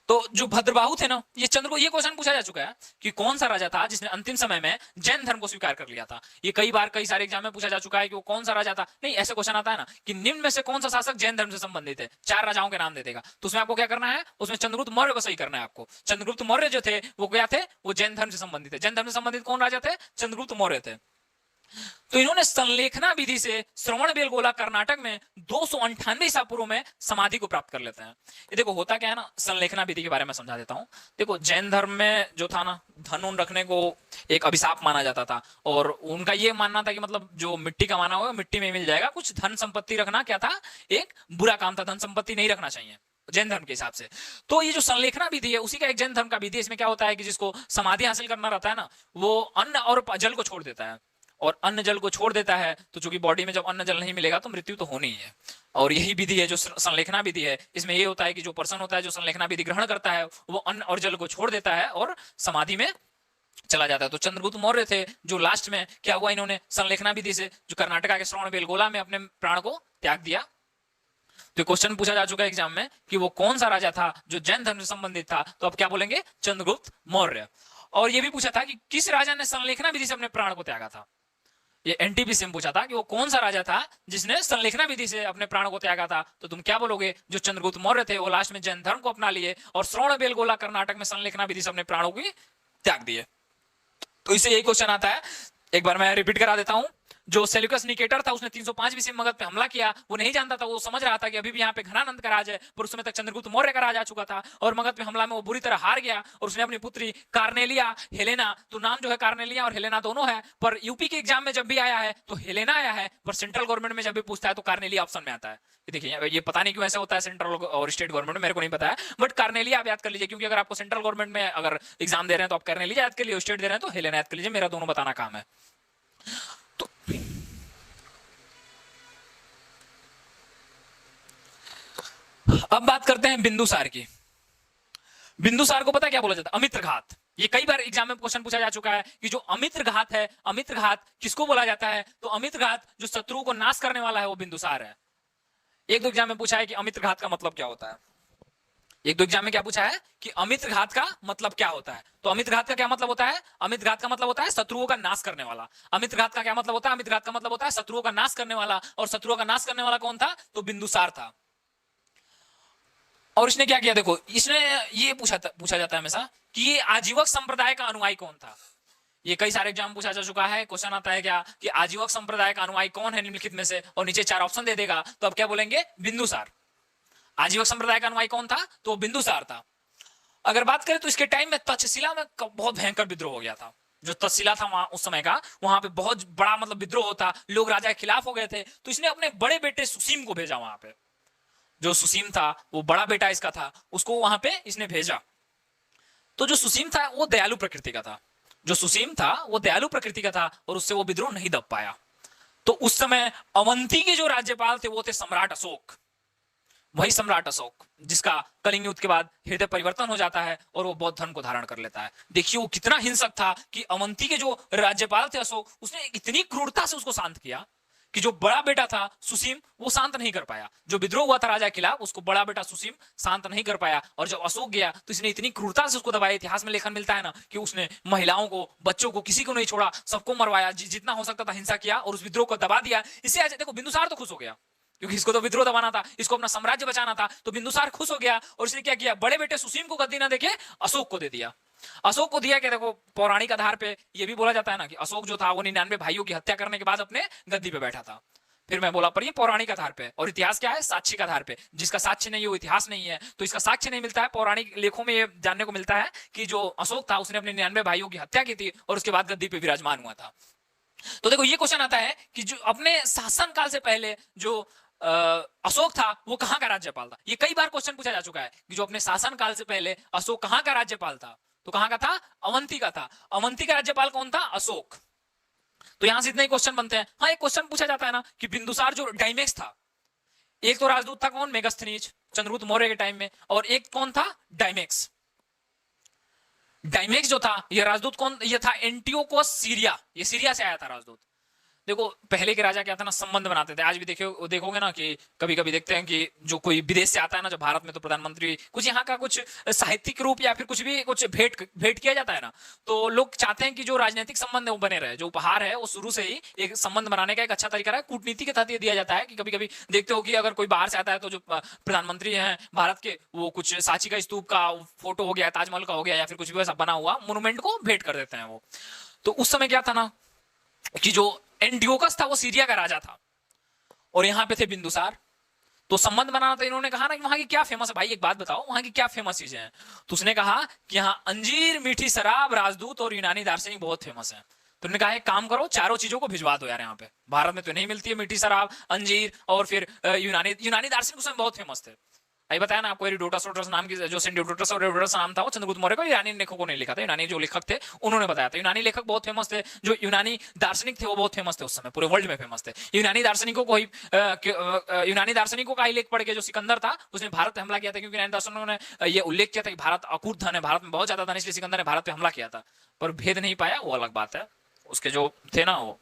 तो जो भद्रबाहु थे ना, ये क्वेश्चन पूछा जा चुका है कि कौन सा राजा था जिसने अंतिम समय में जैन धर्म को स्वीकार कर लिया था। ये कई बार कई सारे एग्जाम में पूछा जा चुका है कि वो कौन सा राजा था। नहीं, ऐसे क्वेश्चन आता है ना कि निम्न में से कौन सा शासक जैन धर्म से संबंधित है, 4 राजाओं के नाम दे देगा। तो उसमें आपको क्या करना है, उसमें चंद्रगुप्त मौर्य को सही करना है आपको। चंद्रगुप्त मौर्य जो थे वो क्या थे, वो जैन धर्म से संबंधित है। जैन धर्म से संबंधित कौन राजा थे, चंद्रगुप्त मौर्य थे। तो इन्होंने संलेखना विधि से श्रवणबेलगोला कर्नाटक में 298 ईसा पूर्व में समाधि को प्राप्त कर लेते हैं। ये देखो होता क्या है ना, संलेखना विधि के बारे में समझा देता हूं। देखो जैन धर्म में जो था ना, धन उन रखने को एक अभिशाप माना जाता था। और उनका ये मानना था कि मतलब जो मिट्टी कमाना होगा मिट्टी में मिल जाएगा। कुछ धन संपत्ति रखना क्या था, एक बुरा काम था, धन संपत्ति नहीं रखना चाहिए जैन धर्म के हिसाब से। तो ये जो संलेखना विधि है उसी का एक जैन धर्म का विधि है। इसमें क्या होता है कि जिसको समाधि हासिल करना रहता है ना, वो अन्न और जल को छोड़ देता है। और अन्न जल को छोड़ देता है तो चूंकि बॉडी में जब अन्न जल नहीं मिलेगा तो मृत्यु तो होनी ही है। और यही विधि है जो संलेखना विधि है। इसमें ये होता है कि जो पर्सन होता है जो संलेखना विधि ग्रहण करता है वो अन्न और जल को छोड़ देता है और समाधि में चला जाता है। तो चंद्रगुप्त मौर्य थे जो लास्ट में क्या हुआ, इन्होंने संलेखना विधि से जो कर्नाटक के श्रवणबेलगोला में अपने प्राण को त्याग दिया। तो क्वेश्चन पूछा जा चुका है एग्जाम में कि वो कौन सा राजा था जो जैन धर्म से संबंधित था। तो अब क्या बोलेंगे, चंद्रगुप्त मौर्य। और ये भी पूछा था कि किस राजा ने संलेखना विधि से अपने प्राण को त्यागा था। ये एनटीपीसी में पूछा था कि वो कौन सा राजा था जिसने संलेखना विधि से अपने प्राण को त्यागा था। तो तुम क्या बोलोगे, जो चंद्रगुप्त मौर्य थे वो लास्ट में जैन धर्म को अपना लिए और श्रवणबेलगोला कर्नाटक में संलेखना विधि से अपने प्राणों की त्याग दिए। तो इससे यही क्वेश्चन आता है, एक बार मैं रिपीट करा देता हूं। जो सेल्यूकस निकेटर था उसने 305 बीसी में मगध पे हमला किया। वो नहीं जानता था, वो समझ रहा था कि अभी भी यहाँ पे घनानंद का राज है, पर उस समय तक चंद्रगुप्त मौर्य का राज आ चुका था। और मगध पे हमला में वो बुरी तरह हार गया और उसने अपनी पुत्री कार्नेलिया हेलेना, तो नाम जो है कार्नेलिया और हेलेना दोनों है, पर यूपी के एग्जाम में जब भी आया है तो हेलेना आया है, पर सेंट्रल गवर्नमेंट में जब भी पूछता है तो कार्नेलिया ऑप्शन में आता है। देखिए ये पता नहीं क्यों ऐसा होता है सेंट्रल और स्टेट गवर्नमेंट में, मेरे को नहीं पता है, बट कार्नेलिया आप याद कर लीजिए। क्योंकि अगर आपको सेंट्रल गवर्नमेंट में अगर एग्जाम दे रहे हैं तो आप कार्नेलिया याद कर लीजिए, स्टेट दे रहे हैं तो हेलेना याद कर लीजिए। मेरा दोनों बताना काम है। तो अब बात करते हैं बिंदुसार की। बिंदुसार को पता क्या बोला जाता है, अमित्र घात। ये कई बार एग्जाम में क्वेश्चन पूछा जा चुका है कि जो अमित्र घात है, अमित्र घात किसको बोला जाता है। तो अमित्र घात जो शत्रुओं को नाश करने वाला है वो बिंदुसार है। एक दो एग्जाम में पूछा है कि अमित्र घात का मतलब क्या होता है। एक दो एग्जाम में क्या पूछा है कि अमित्र घात का मतलब क्या होता है। तो अमित्र घात का क्या मतलब होता है? अमित्र घात का मतलब होता है शत्रुओं का नाश करने वाला। अमित्र घात का क्या मतलब होता है? अमित्र घात का मतलब होता है शत्रुओं का नाश करने वाला। और शत्रुओं का नाश करने वाला कौन था? तो बिंदुसार था। और इसने क्या किया, देखो इसने ये पूछा जाता है हमेशा कि ये आजीवक संप्रदाय का अनुयायी कौन था। ये कई सारे एग्जाम पूछा जा चुका है। क्वेश्चन आता है क्या कि आजीवक संप्रदाय का अनुयायी कौन है निम्नलिखित में से, और नीचे 4 ऑप्शन दे देगा, तो अब क्या बोलेंगे? बिंदुसार। आजीवक संप्रदाय का अनुयायी कौन था? तो बिंदुसार था। अगर बात करें तो इसके टाइम में तक्षशिला में बहुत भयंकर विद्रोह हो गया था। जो तक्षशिला था वहां उस समय का, वहां पे बहुत बड़ा मतलब विद्रोह होता, लोग राजा के खिलाफ हो गए थे। तो इसने अपने बड़े बेटे सुसीम को भेजा वहां पे। जो सुसीम था वो बड़ा बेटा इसका था, उसको वहां पे इसने भेजा। तो जो सुसीम था वो दयालु प्रकृति का था। जो सुसीम था वो दयालु प्रकृति का था और उससे वो विद्रोह नहीं दब पाया। तो उस समय अवंती के जो राज्यपाल थे वो थे सम्राट अशोक। वही सम्राट अशोक जिसका कलिंग युद्ध के बाद हृदय परिवर्तन हो जाता है और वो बौद्ध धर्म को धारण कर लेता है। देखिए वो कितना हिंसक था कि अवंती के जो राज्यपाल थे अशोक, उसने इतनी क्रूरता से उसको शांत किया कि जो बड़ा बेटा था सुसीम वो शांत नहीं कर पाया। जो विद्रोह हुआ था राजा के खिलाफ उसको बड़ा बेटा सुसीम शांत नहीं कर पाया। और जब अशोक गया तो इसने इतनी क्रूरता से उसको दबाया। इतिहास में लेखन मिलता है ना कि उसने महिलाओं को, बच्चों को, किसी को नहीं छोड़ा, सबको मरवाया, जितना हो सकता था हिंसा किया और उस विद्रोह को दबा दिया। इससे देखो बिंदुसार तो खुश हो गया क्योंकि इसको तो विद्रोह दबाना था, इसको अपना साम्राज्य बचाना था। तो बिंदुसार खुश हो गया और इसने क्या किया, बड़े बेटे सुसीम को गद्दी ना देके अशोक को दे दिया। अशोक को दिया क्या, देखो पौराणिक आधार पे ये भी बोला जाता है ना कि अशोक जो था वो 99 भाइयों की हत्या करने के बाद अपने गद्दी पे बैठा था। फिर मैं बोला पर ये पौराणिक आधार पे, और इतिहास क्या है, साक्षी आधार पे। जिसका साक्ष्य नहीं है वो इतिहास नहीं है। तो इसका साक्ष्य नहीं मिलता है, पौराणिक लेखों में ये जानने को मिलता है कि जो अशोक था उसने अपने 99 भाइयों की हत्या की थी और उसके बाद गद्दी पे विराजमान हुआ था। तो देखो ये क्वेश्चन आता है कि जो अपने शासन काल से पहले जो अशोक था वो कहां का राज्यपाल था। ये कई बार क्वेश्चन पूछा जा चुका है कि जो अपने शासन काल से पहले अशोक कहां का राज्यपाल था। तो कहां का था? अवंती का था। अवंती का राज्यपाल कौन था? अशोक। तो यहां से इतने ही क्वेश्चन बनते हैं। हाँ एक क्वेश्चन पूछा जाता है ना कि बिंदुसार जो डायमेक्स था, एक तो राजदूत था कौन? मेगस्थनीज चंद्रगुप्त मौर्य के टाइम में, और एक कौन था? डायमेक्स। डायमेक्स जो था ये राजदूत कौन? ये था एंटियोकोस सीरिया। ये सीरिया से आया था राजदूत। देखो पहले के राजा क्या था ना, संबंध बनाते थे। आज भी देखोगे ना कि कभी कभी देखते हैं कि जो कोई विदेश से आता है ना, जो भारत में, तो प्रधानमंत्री कुछ यहाँ का कुछ साहित्यिक रूप या फिर कुछ भी कुछ भेंट किया जाता है ना, तो लोग चाहते हैं कि जो राजनीतिक संबंध है वो बने रहे। जो उपहार है वो शुरू से ही एक संबंध बनाने का एक अच्छा तरीका है। कूटनीति के तहत ये दिया जाता है कि कभी कभी देखते हो कि अगर कोई बाहर से आता है तो जो प्रधानमंत्री है भारत के, वो कुछ सांची का स्तूप का फोटो हो गया, ताजमहल का हो गया, या फिर कुछ भी वैसा बना हुआ मोन्यूमेंट को भेंट कर देते हैं वो। तो उस समय क्या था ना कि जो एंटियोकस था वो सीरिया का राजा था और यहाँ पे थे बिंदुसार। तो संबंध बनाना था। इन्होंने कहा ना कि वहां की क्या फेमस है भाई, एक बात बताओ वहां की क्या फेमस चीजें हैं। तो उसने कहा कि यहाँ अंजीर, मीठी शराब, राजदूत और यूनानी दार्शनिक बहुत फेमस है। तो उन्होंने कहा एक काम करो, चारों चीजों को भिजवा दो यार। यहाँ पे भारत में तो नहीं मिलती है मीठी शराब, अंजीर और फिर यूनानी दार्शनिक उस समय बहुत फेमस थे। अभी बताया ना आपको, हेरोडोटस नाम की जो हेरोडोटस और हेरोडोटस नाम था वो चंद्रगुप्त मौर्य को यूनानी लेखकों को नहीं लिखा था। यूनानी जो लेखक थे उन्होंने बताया था। यूनानी लेखक बहुत फेमस थे, जो यूनानी दार्शनिक थे वो बहुत फेमस थे उस समय, पूरे वर्ल्ड में फेमस थे। यूनानी दार्शनिकों को ही यूनानी दार्शनिकों का ही लेख पढ़ के जो सिकंदर था उसने भारत पे हमला किया था, क्योंकि यूनानी दार्शनिकों ने ये उल्लेख किया था कि भारत अकूत धन है, भारत में बहुत ज्यादा धन, इसलिए सिकंदर ने भारत पे हमला किया था। पर भेद नहीं पाया वो अलग बात है। उसके जो थे ना वो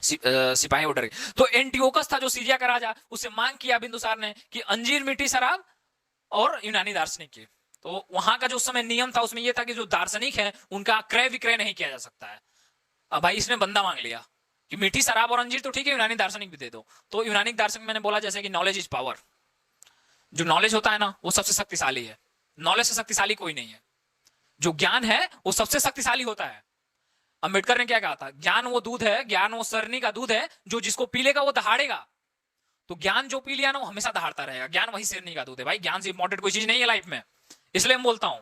सिपाही वो डर गए। तो एंटियोकस था जो सीरिया का राजा, उससे मांग किया बिंदुसार ने कि अंजीर, मीठी शराब और यूनानी दार्शनिक की। तो वहां का जो समय नियम था उसमें यह था कि जो दार्शनिक है उनका क्रय विक्रय नहीं किया जा सकता है। अब भाई इसने बंदा मांग लिया कि मीठी शराब और अंजीर तो ठीक है, यूनानी दार्शनिक भी दे दो। तो यूनानी दार्शनिक मैंने बोला जैसे कि नॉलेज इज पावर। जो नॉलेज होता है ना वो सबसे शक्तिशाली है। नॉलेज से शक्तिशाली कोई नहीं है। जो ज्ञान है वो सबसे शक्तिशाली होता है। अंबेडकर ने क्या कहा था, ज्ञान वो दूध है, ज्ञान वो सरनी का दूध है, जो जिसको पी लेगा वो दहाड़ेगा। तो ज्ञान जो पी लिया ना वो हमेशा दहाड़ता रहेगा। ज्ञान वही शेरनी का दूध है भाई। ज्ञान से इंपॉर्टेंट कोई चीज नहीं है लाइफ में। इसलिए मैं बोलता हूं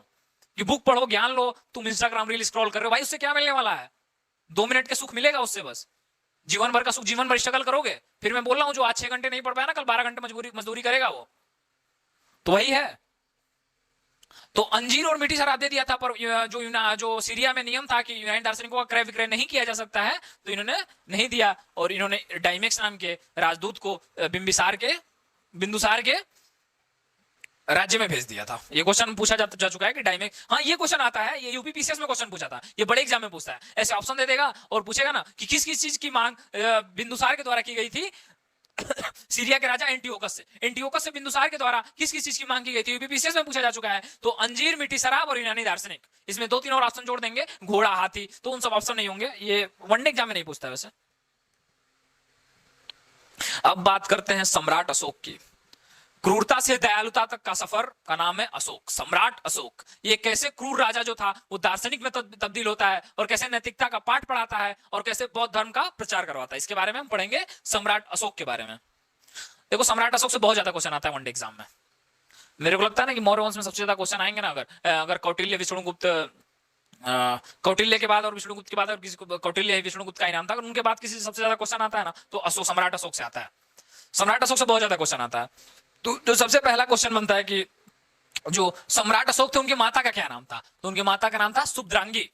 कि बुक पढ़ो, ज्ञान लो। तुम इंस्टाग्राम रील स्क्रॉल कर रहे हो भाई, उससे क्या मिलने वाला है? 2 मिनट के सुख मिलेगा उससे, बस जीवन भर का सुख जीवन भर स्ट्रगल करोगे। फिर मैं बोल रहा हूं जो आज 6 घंटे नहीं पढ़ पाया ना, कल 12 घंटे मजदूरी करेगा वो। तो वही है। तो अंजीर और मीठी शराब दे दिया था, पर जो सीरिया में नियम था कि यूनानी दार्शनिकों का क्रय विक्रय नहीं किया जा सकता है, तो इन्होंने नहीं दिया और इन्होंने डायमेक्स नाम के राजदूत को बिंदुसार के राज्य में भेज दिया था। ये क्वेश्चन पूछा जा चुका है कि डायमेक्स, हाँ ये क्वेश्चन आता है, ये यूपीपीसीएस में क्वेश्चन पूछा था, ये बड़े एग्जाम में पूछता है। ऐसे ऑप्शन दे देगा और पूछेगा ना कि किस किस चीज की मांग बिंदुसार के द्वारा की गई थी। सीरिया के राजा एंटियोकस से बिंदुसार के द्वारा किस किस चीज की मांग की गई थी, यूपीपीसीएस में पूछा जा चुका है। तो अंजीर, मीठी शराब और यूनानी दार्शनिक, इसमें 2-3 और ऑप्शन जोड़ देंगे, घोड़ा, हाथी, तो उन सब ऑप्शन नहीं होंगे, ये वनडे एग्जाम में नहीं पूछता वैसे। अब बात करते हैं सम्राट अशोक की। क्रूरता से दयालुता तक का सफर का नाम है अशोक, सम्राट अशोक। ये कैसे क्रूर राजा जो था वो दार्शनिक में तब्दील होता है, और कैसे नैतिकता का पाठ पढ़ाता है, और कैसे बौद्ध धर्म का प्रचार करवाता है, इसके बारे में हम पढ़ेंगे सम्राट अशोक के बारे में। देखो सम्राट अशोक से बहुत ज्यादा क्वेश्चन आता है वनडे एग्जाम में। मेरे को लगता है ना कि मौर्य वंश में सबसे ज्यादा क्वेश्चन आएंगे ना, अगर कौटिल्य, विष्णुगुप्त, कौटिल्य के बाद और विष्णुगुप्त के बाद, और किसी को कौटिल्य विष्णुगुप्त का ही नाम था, उनके बाद किसी से सबसे ज्यादा क्वेश्चन आता है ना, तो अशोक, सम्राट अशोक से आता है। सम्राट अशोक से बहुत ज्यादा क्वेश्चन आता है। तो जो सबसे पहला क्वेश्चन बनता है कि जो सम्राट अशोक थे उनकी माता का क्या नाम था, तो उनकी माता का नाम था सुभद्रांगी।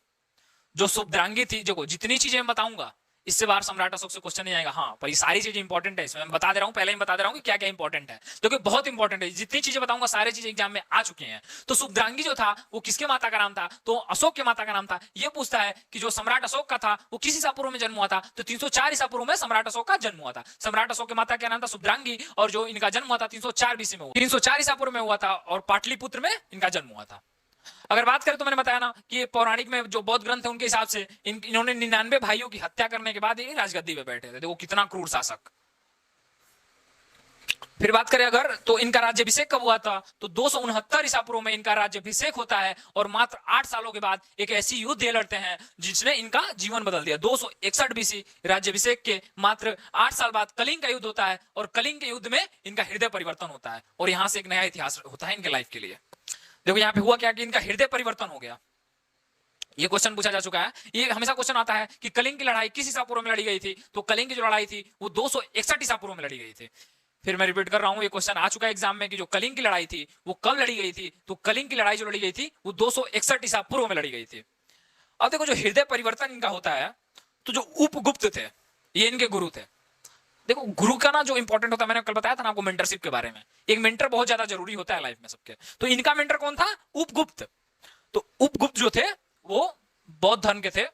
जो सुभद्रांगी थी, देखो जितनी चीजें मैं बताऊंगा इससे बाहर सम्राट अशोक से क्वेश्चन नहीं आएगा। हाँ, पर ये सारी चीजें इंपॉर्टेंट है, इसमें मैं बता दे रहा हूं, पहले ही बता दे रहा हूं कि क्या क्या इंपॉर्टेंट है, क्योंकि बहुत इंपॉर्टेंट है। जितनी चीजें बताऊंगा सारी चीजें एग्जाम में आ चुकी हैं। तो सुभद्रांगी जो था वो किसके माता का नाम था, तो अशोक के माता का नाम था। ये पूछता है कि जो सम्राट अशोक का था वो किस ईसा पूर्व में जन्म हुआ था, तो 304 ईसा पूर्व में सम्राट अशोक का जन्म हुआ था। सम्राट अशोक के माता का नाम था सुभद्रांगी, और जो इनका जन्म हुआ था 304 BC में, 304 ईसा पूर्व में हुआ था, और पाटलिपुत्र में इनका जन्म हुआ था। अगर बात करें तो मैंने बताया ना कि पौराणिक में जो बौद्ध ग्रंथ है उनके हिसाब से इन्होंने 99 भाइयों की हत्या करने के बाद ये राजगद्दी पे बैठे थे। देखो कितना क्रूर शासक। फिर बात करें अगर, तो इनका राज्याभिषेक कब हुआ था, तो 269 ईसा पूर्व में इनका राज्याभिषेक होता है, और मात्र 8 सालों के बाद एक ऐसी युद्ध ये लड़ते हैं जिसने इनका जीवन बदल दिया। 261 BC राज्याभिषेक के मात्र 8 साल बाद कलिंग का युद्ध होता है, और कलिंग के युद्ध में इनका हृदय परिवर्तन होता है, और यहां से एक नया इतिहास होता है इनके लाइफ के लिए। देखो यहाँ पे हुआ क्या कि इनका हृदय परिवर्तन हो गया। ये क्वेश्चन पूछा जा चुका है, ये हमेशा क्वेश्चन आता है कि कलिंग की लड़ाई किस ईसा पूर्व में लड़ी गई थी, तो कलिंग की जो लड़ाई थी वो 261 ईसा पूर्व में लड़ी गई थी। फिर मैं रिपीट कर रहा हूं, ये क्वेश्चन आ चुका है एग्जाम में कि जो कलिंग की लड़ाई थी वो कब लड़ी गई थी, तो कलिंग की लड़ाई जो लड़ी गई थी वो 261 ईसा पूर्व में लड़ी गई थी। अब देखो जो हृदय परिवर्तन इनका होता है, तो जो उपगुप्त थे ये इनके गुरु थे। देखो गुरु का ना जो इंपॉर्टेंट होता है, मैंने कल बताया था ना आपको मेंटरशिप के बारे में, एक मेंटर बहुत ज्यादा जरूरी होता है लाइफ में सबके। तो इनका मेंटर कौन था, उपगुप्त। तो उपगुप्त जो थे वो बौद्ध धर्म के थे,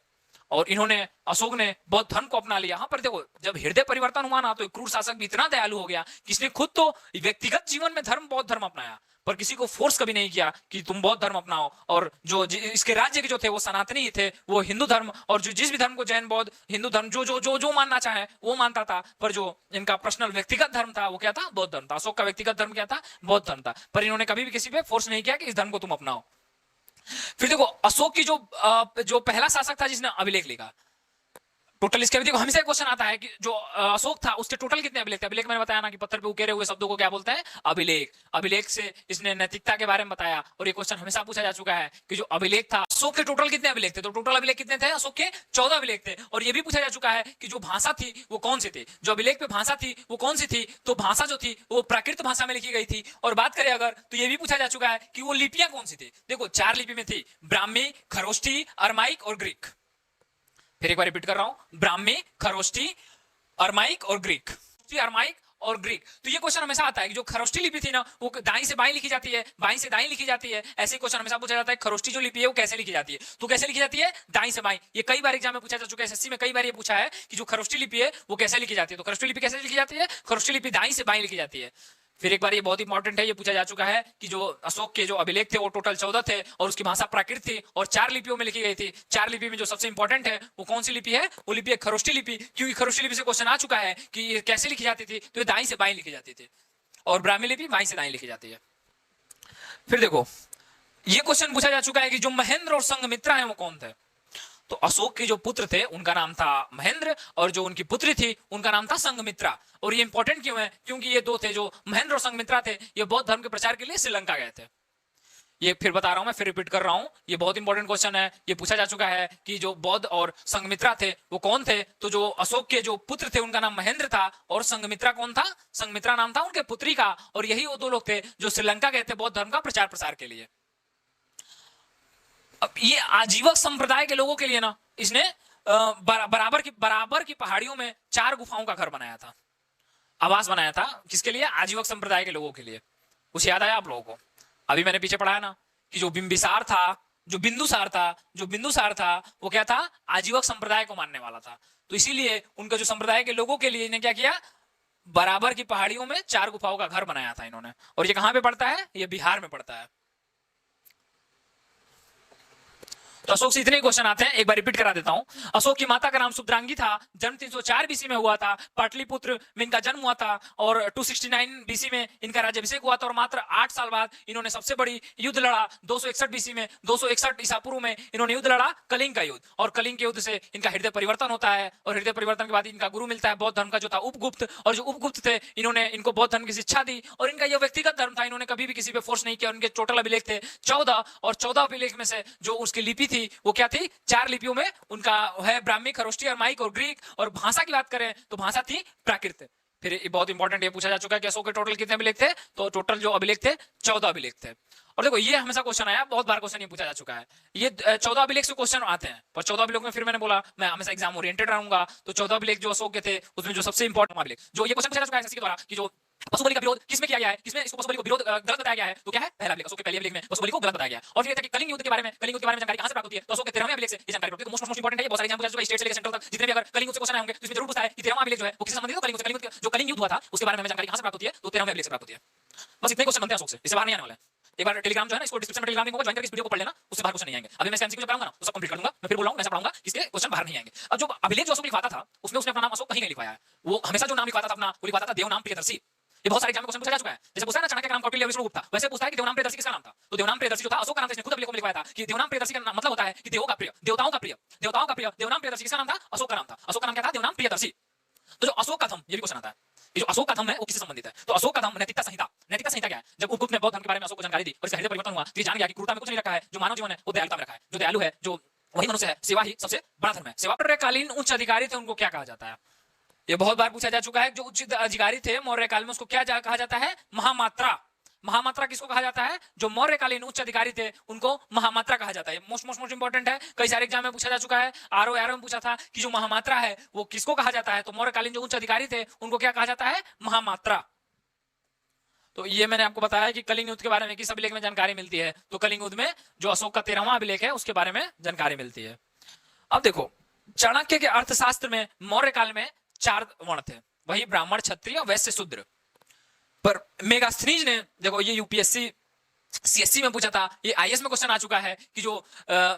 और इन्होंने, अशोक ने बौद्ध धर्म को अपना लिया। हाँ, पर देखो जब हृदय परिवर्तन हुआ ना, तो क्रूर शासक भी इतना दयालु हो गया कि इसने खुद तो व्यक्तिगत जीवन में बौद्ध धर्म अपनाया, पर किसी को फोर्स कभी नहीं किया कि तुम बौद्ध धर्म अपनाओ। और जो इसके राज्य के जो थे वो सनातनी ही थे, वो हिंदू धर्म, और जो जिस भी धर्म को, जैन, बौद्ध, हिंदू धर्म, जो जो जो जो मानना चाहे वो मानता था। पर जो इनका पर्सनल व्यक्तिगत धर्म था वो क्या था, बौद्ध धर्म था। अशोक का व्यक्तिगत धर्म क्या था, बौद्ध धर्म था। पर इन्होंने कभी भी किसी पे फोर्स नहीं किया कि इस धर्म को तुम अपनाओ। फिर देखो अशोक की जो पहला शासक था जिसने अभिलेख लिखा, टोटल इसके देखो हमेशा क्वेश्चन आता है कि जो अशोक था उसके टोटल कितने अभिलेख थे। अभिलेख मैंने बताया ना कि पत्थर पे उकेरे हुए शब्दों को क्या बोलते हैं, अभिलेख। अभिलेख से इसने नैतिकता के बारे में बताया, और ये क्वेश्चन हमेशा पूछा जा चुका है कि जो अभिलेख था, अशोक के टोटल कितने अभिलेख थे, तो टोटल अभिलेख कितने थे, अशोक के 14 अभिलेख थे। और ये भी पूछा जा चुका है कि जो भाषा थी वो कौन सी थी, जो अभिलेख पे भाषा थी वो कौन सी थी, तो भाषा जो थी वो प्राकृत भाषा में लिखी गई थी। और बात करें अगर, तो ये भी पूछा जा चुका है कि वो लिपियां कौन सी थी। देखो 4 लिपि में थी, ब्राह्मी, खरोष्ठी, अरमाइक और ग्रीक। फिर एक बार रिपीट कर रहा हूं, ब्राह्मी, खरोष्ठी, अरमाइक और ग्रीक, अरमाइक और ग्रीक। तो ये क्वेश्चन हमेशा आता है कि जो खरोष्ठी लिपि थी ना वो दाईं से बाईं लिखी जाती है, बाईं से दाईं लिखी जाती है। ऐसे क्वेश्चन हमेशा पूछा जाता है खरोष्ठी जो लिपि है वो कैसे लिखी जाती है, तो कैसे लिखी जाती है, दाईं से बाईं। ये कई बार एग्जाम में पूछा जा चुका है, एसएससी में कई बार ये पूछा है कि जो खरोष्ठी लिपि है वो कैसे लिखी जाती है, तो खरोष्ठी लिपि कैसे लिखी जाती है, खरोष्ठी लिपि दाईं से बाईं लिखी जाती है। फिर एक बार ये बहुत इंपॉर्टेंट है, ये पूछा जा चुका है कि जो अशोक के जो अभिलेख थे वो टोटल 14 थे, और उसकी भाषा प्राकृत थी, और 4 लिपियों में लिखी गई थी। 4 लिपि में जो सबसे इंपॉर्टेंट है वो कौन सी लिपि है, वो लिपि है खरोष्ठी लिपि, क्योंकि खरोष्ठी लिपि से क्वेश्चन आ चुका है कि ये कैसे लिखी जाती थी, तो ये दाईं से बाईं लिखी जाती थी, और ब्राह्मी लिपि बाईं से दाईं लिखी जाती है। फिर देखो ये क्वेश्चन पूछा जा चुका है कि जो महेंद्र और संघमित्रा है वो कौन थे, तो अशोक के जो पुत्र थे उनका नाम था महेंद्र, और जो उनकी पुत्री थी उनका नाम था संघमित्रा। और ये इंपॉर्टेंट क्यों है, क्योंकि ये दो थे, जो महेंद्र और संघमित्रा थे, ये बौद्ध धर्म के प्रचार के लिए श्रीलंका गए थे। ये फिर बता रहा हूं मैं, फिर रिपीट कर रहा हूं, ये बहुत इंपॉर्टेंट क्वेश्चन है। ये पूछा जा चुका है कि जो बौद्ध और संघमित्रा थे वो कौन थे, तो जो अशोक के जो पुत्र थे उनका नाम महेंद्र था, और संघमित्रा कौन था, संघमित्रा नाम था उनके पुत्री का। और यही वो 2 लोग थे जो श्रीलंका गए थे बौद्ध धर्म का प्रचार प्रसार के लिए। अब ये आजीवक संप्रदाय के लोगों के लिए ना इसने बराबर की पहाड़ियों में 4 गुफाओं का घर बनाया था, आवास बनाया था। किसके लिए, आजीवक संप्रदाय के लोगों के लिए। कुछ याद आया आप लोगों को, अभी मैंने पीछे पढ़ाया ना कि जो बिंबिसार था, जो बिंदुसार था वो क्या था, आजीवक संप्रदाय को मानने वाला था। तो इसीलिए उनका जो संप्रदाय के लोगों के लिए इन्हें क्या किया, बराबर की पहाड़ियों में 4 गुफाओं का घर बनाया था इन्होंने। और ये कहां पे पड़ता है? ये बिहार में पड़ता है। तो अशोक से इतने क्वेश्चन आते हैं, एक बार रिपीट करा देता हूं। अशोक की माता का नाम शुभद्रांगी था, जन्म 304 बीसी में हुआ था, पाटलिपुत्र में इनका जन्म हुआ था और 269 बीसी में इनका राज्याभिषेक हुआ था और मात्र 8 साल बाद इन्होंने सबसे बड़ी युद्ध लड़ा 261 बीसी में, 261 ईसा पूर्व में इन्होंने युद्ध लड़ा, कलिंग का युद्ध। और कलिंग के युद्ध से इनका हृदय परिवर्तन होता है और हृदय परिवर्तन के बाद इनका गुरु मिलता है बौद्ध धर्म का जो था उपगुप्त। और जो उपगुप्त थे इन्होंने इनको बौद्ध धर्म की शिक्षा दी और इनका यह व्यक्तिगत धर्म था, इन्होंने कभी भी किसी पे फोर्स नहीं किया। उनके टोटल अभिलेख थे 14 और 14 अभिलेख में से जो उसकी लिपि थी वो क्या थी? 4 लिपियों में उनका है ब्राह्मी, खरोष्टी, अरमाइक और ग्रीक। और भाषा की बात करें तो भाषा थी प्राकृत। फिर बहुत इंपॉर्टेंट ये पूछा जा चुका है कि अशोक के टोटल कितने अभिलेख थे? तो टोटल जो अभिलेख थे 14 अभिलेख थे। और देखो ये हमेशा क्वेश्चन आया, बहुत बार क्वेश्चन ये पूछा जा चुका है। ये 14 अभिलेख से क्वेश्चन आते हैं, पर 14 अभिलेख में फिर मैंने बोला मैं हमेशा एग्जाम ओरिएंटेड रहूंगा। तो 14 अभिलेख जो अशोक के थे उसमें जो सबसे इंपॉर्टेंट अभिलेख जो ये क्वेश्चन पूछा जा चुका है एसएससी के द्वारा कि जो पशु बलि का विरोध किसमें किया गया है, किसमें इसको पशु बलि को विरोध गलत बताया गया है, तो क्या है? पहला अभिलेख, अशोक के पहले अभिलेख में पशु बलि को गलत बताया गया है। और फिर ये था कि कलिंग युद्ध के बारे में, कलिंग युद्ध के बारे में जानकारी कहां से प्राप्त होती है? तो अशोक के 13वें अभिलेख से ये जानकारी प्राप्त होती है। तो मोस्ट इंपॉर्टेंट है, ये बहुत सारे एग्जाम पूछा जा चुका है स्टेट से लेकर सेंट्रल तक। जितने भी अगर कलिंग युद्ध से क्वेश्चन आए होंगे तो इसमें जरूर पूछता है कि 13वां अभिलेख जो है वो किससे संबंधित है? कलिंग युद्ध, जो कलिंग युद्ध हुआ था उसके बारे में जानकारी कहां से प्राप्त होती है? तो 13वें अभिलेख से प्राप्त होती है। बस इतने क्वेश्चन बनते हैं अशोक से, इससे बाहर नहीं आने वाला है। एक बार टेलीग्राम जो है ना, इसको डिस्क्रिप्शन में टेलीग्राम लिंक होगा, ज्वाइन करके इस वीडियो को पढ़ लेना, उससे बाहर क्वेश्चन नहीं आएंगे। अभी मैं एमसीक्यू जो पढ़ाऊंगा ना तो सब कंप्लीट कर दूंगा। मैं फिर बोल रहा हूं ऐसा पढ़ाऊंगा इसके क्वेश्चन बाहर नहीं आएंगे। अब जो अभिलेख जो अशोक लिखवाता था उसमें उसने अपना नाम अशोक कहीं नहीं लिखवाया है। वो हमेशा जो नाम लिखवाता था अपना वो लिखवाता था देवनाम प्रियदर्शी। ये बहुत सारे एग्जाम में क्वेश्चन पूछा जा चुका है। जैसे पूछा है ना चाणक्य का नाम कौटिल्य विष्णुगुप्त था, वैसे पूछता है कि देवनाम प्रियदर्शी किसका नाम था? तो देवनाम प्रियदर्शी जो था अशोक का नाम था, इसने खुद अभिलेख में लिखवाया था कि देवनाम प्रियदर्शी का मतलब होता है कि देवों का प्रिय, देवताओं का प्रिय, देवताओं का प्रिय। देवनाम प्रियदर्शी किसका नाम था? अशोक का नाम था। अशोक का नाम क्या था? देवनाम प्रियदर्शी। तो जो अशोक का धम्म, ये भी क्वेश्चन आता है, ये जो अशोक का धम्म है वो किससे संबंधित है? तो अशोक का धम्म नैतिकता संहिता। नैतिकता संहिता क्या है? जब उपगुप्त ने बौद्ध धर्म के बारे में अशोक को जानकारी दी और इसका हृदय परिवर्तन हुआ तो ये जान गया कि क्रूरता में कुछ नहीं रखा है, जो मानव जीवन है वो दयालुता में रखा है। जो दयालु है, जो वही मनुष्य है, सेवा ही सबसे बड़ा धर्म है। सेवाकालीन उच्च अधिकारी थे, उनको क्या कहा जाता है? ये बहुत बार पूछा जा चुका है। जो उच्च अधिकारी थे मौर्य काल में उसको क्या कहा जाता है? महामात्रा। महामात्रा किसको कहा जाता है? जो मौर्यकालीन उच्च अधिकारी थे उनको महामात्रा कहा जाता है। मोस्ट इंपॉर्टेंट है, कई सारे एग्जाम में पूछा जा चुका है। आरओ में पूछा था कि जो महामात्रा है वो किसको कहा जाता है? तो मौर्यकालीन जो उच्च अधिकारी थे उनको क्या कहा जाता है? महामात्रा। तो ये मैंने आपको बताया कि कलिंग युद्ध के बारे में किस अभिलेख में जानकारी मिलती है? तो कलिंग युद्ध में जो अशोक का 13वां अभिलेख है उसके बारे में जानकारी मिलती है। अब देखो चाणक्य के अर्थशास्त्र में मौर्य काल में 4 वर्ण थे, वही ब्राह्मण, क्षत्रिय, वैश्य, शूद्र। पर मेगास्थनीज ने, देखो ये यूपीएससी सीएससी में पूछा था, ये आईएएस में क्वेश्चन आ चुका है कि जो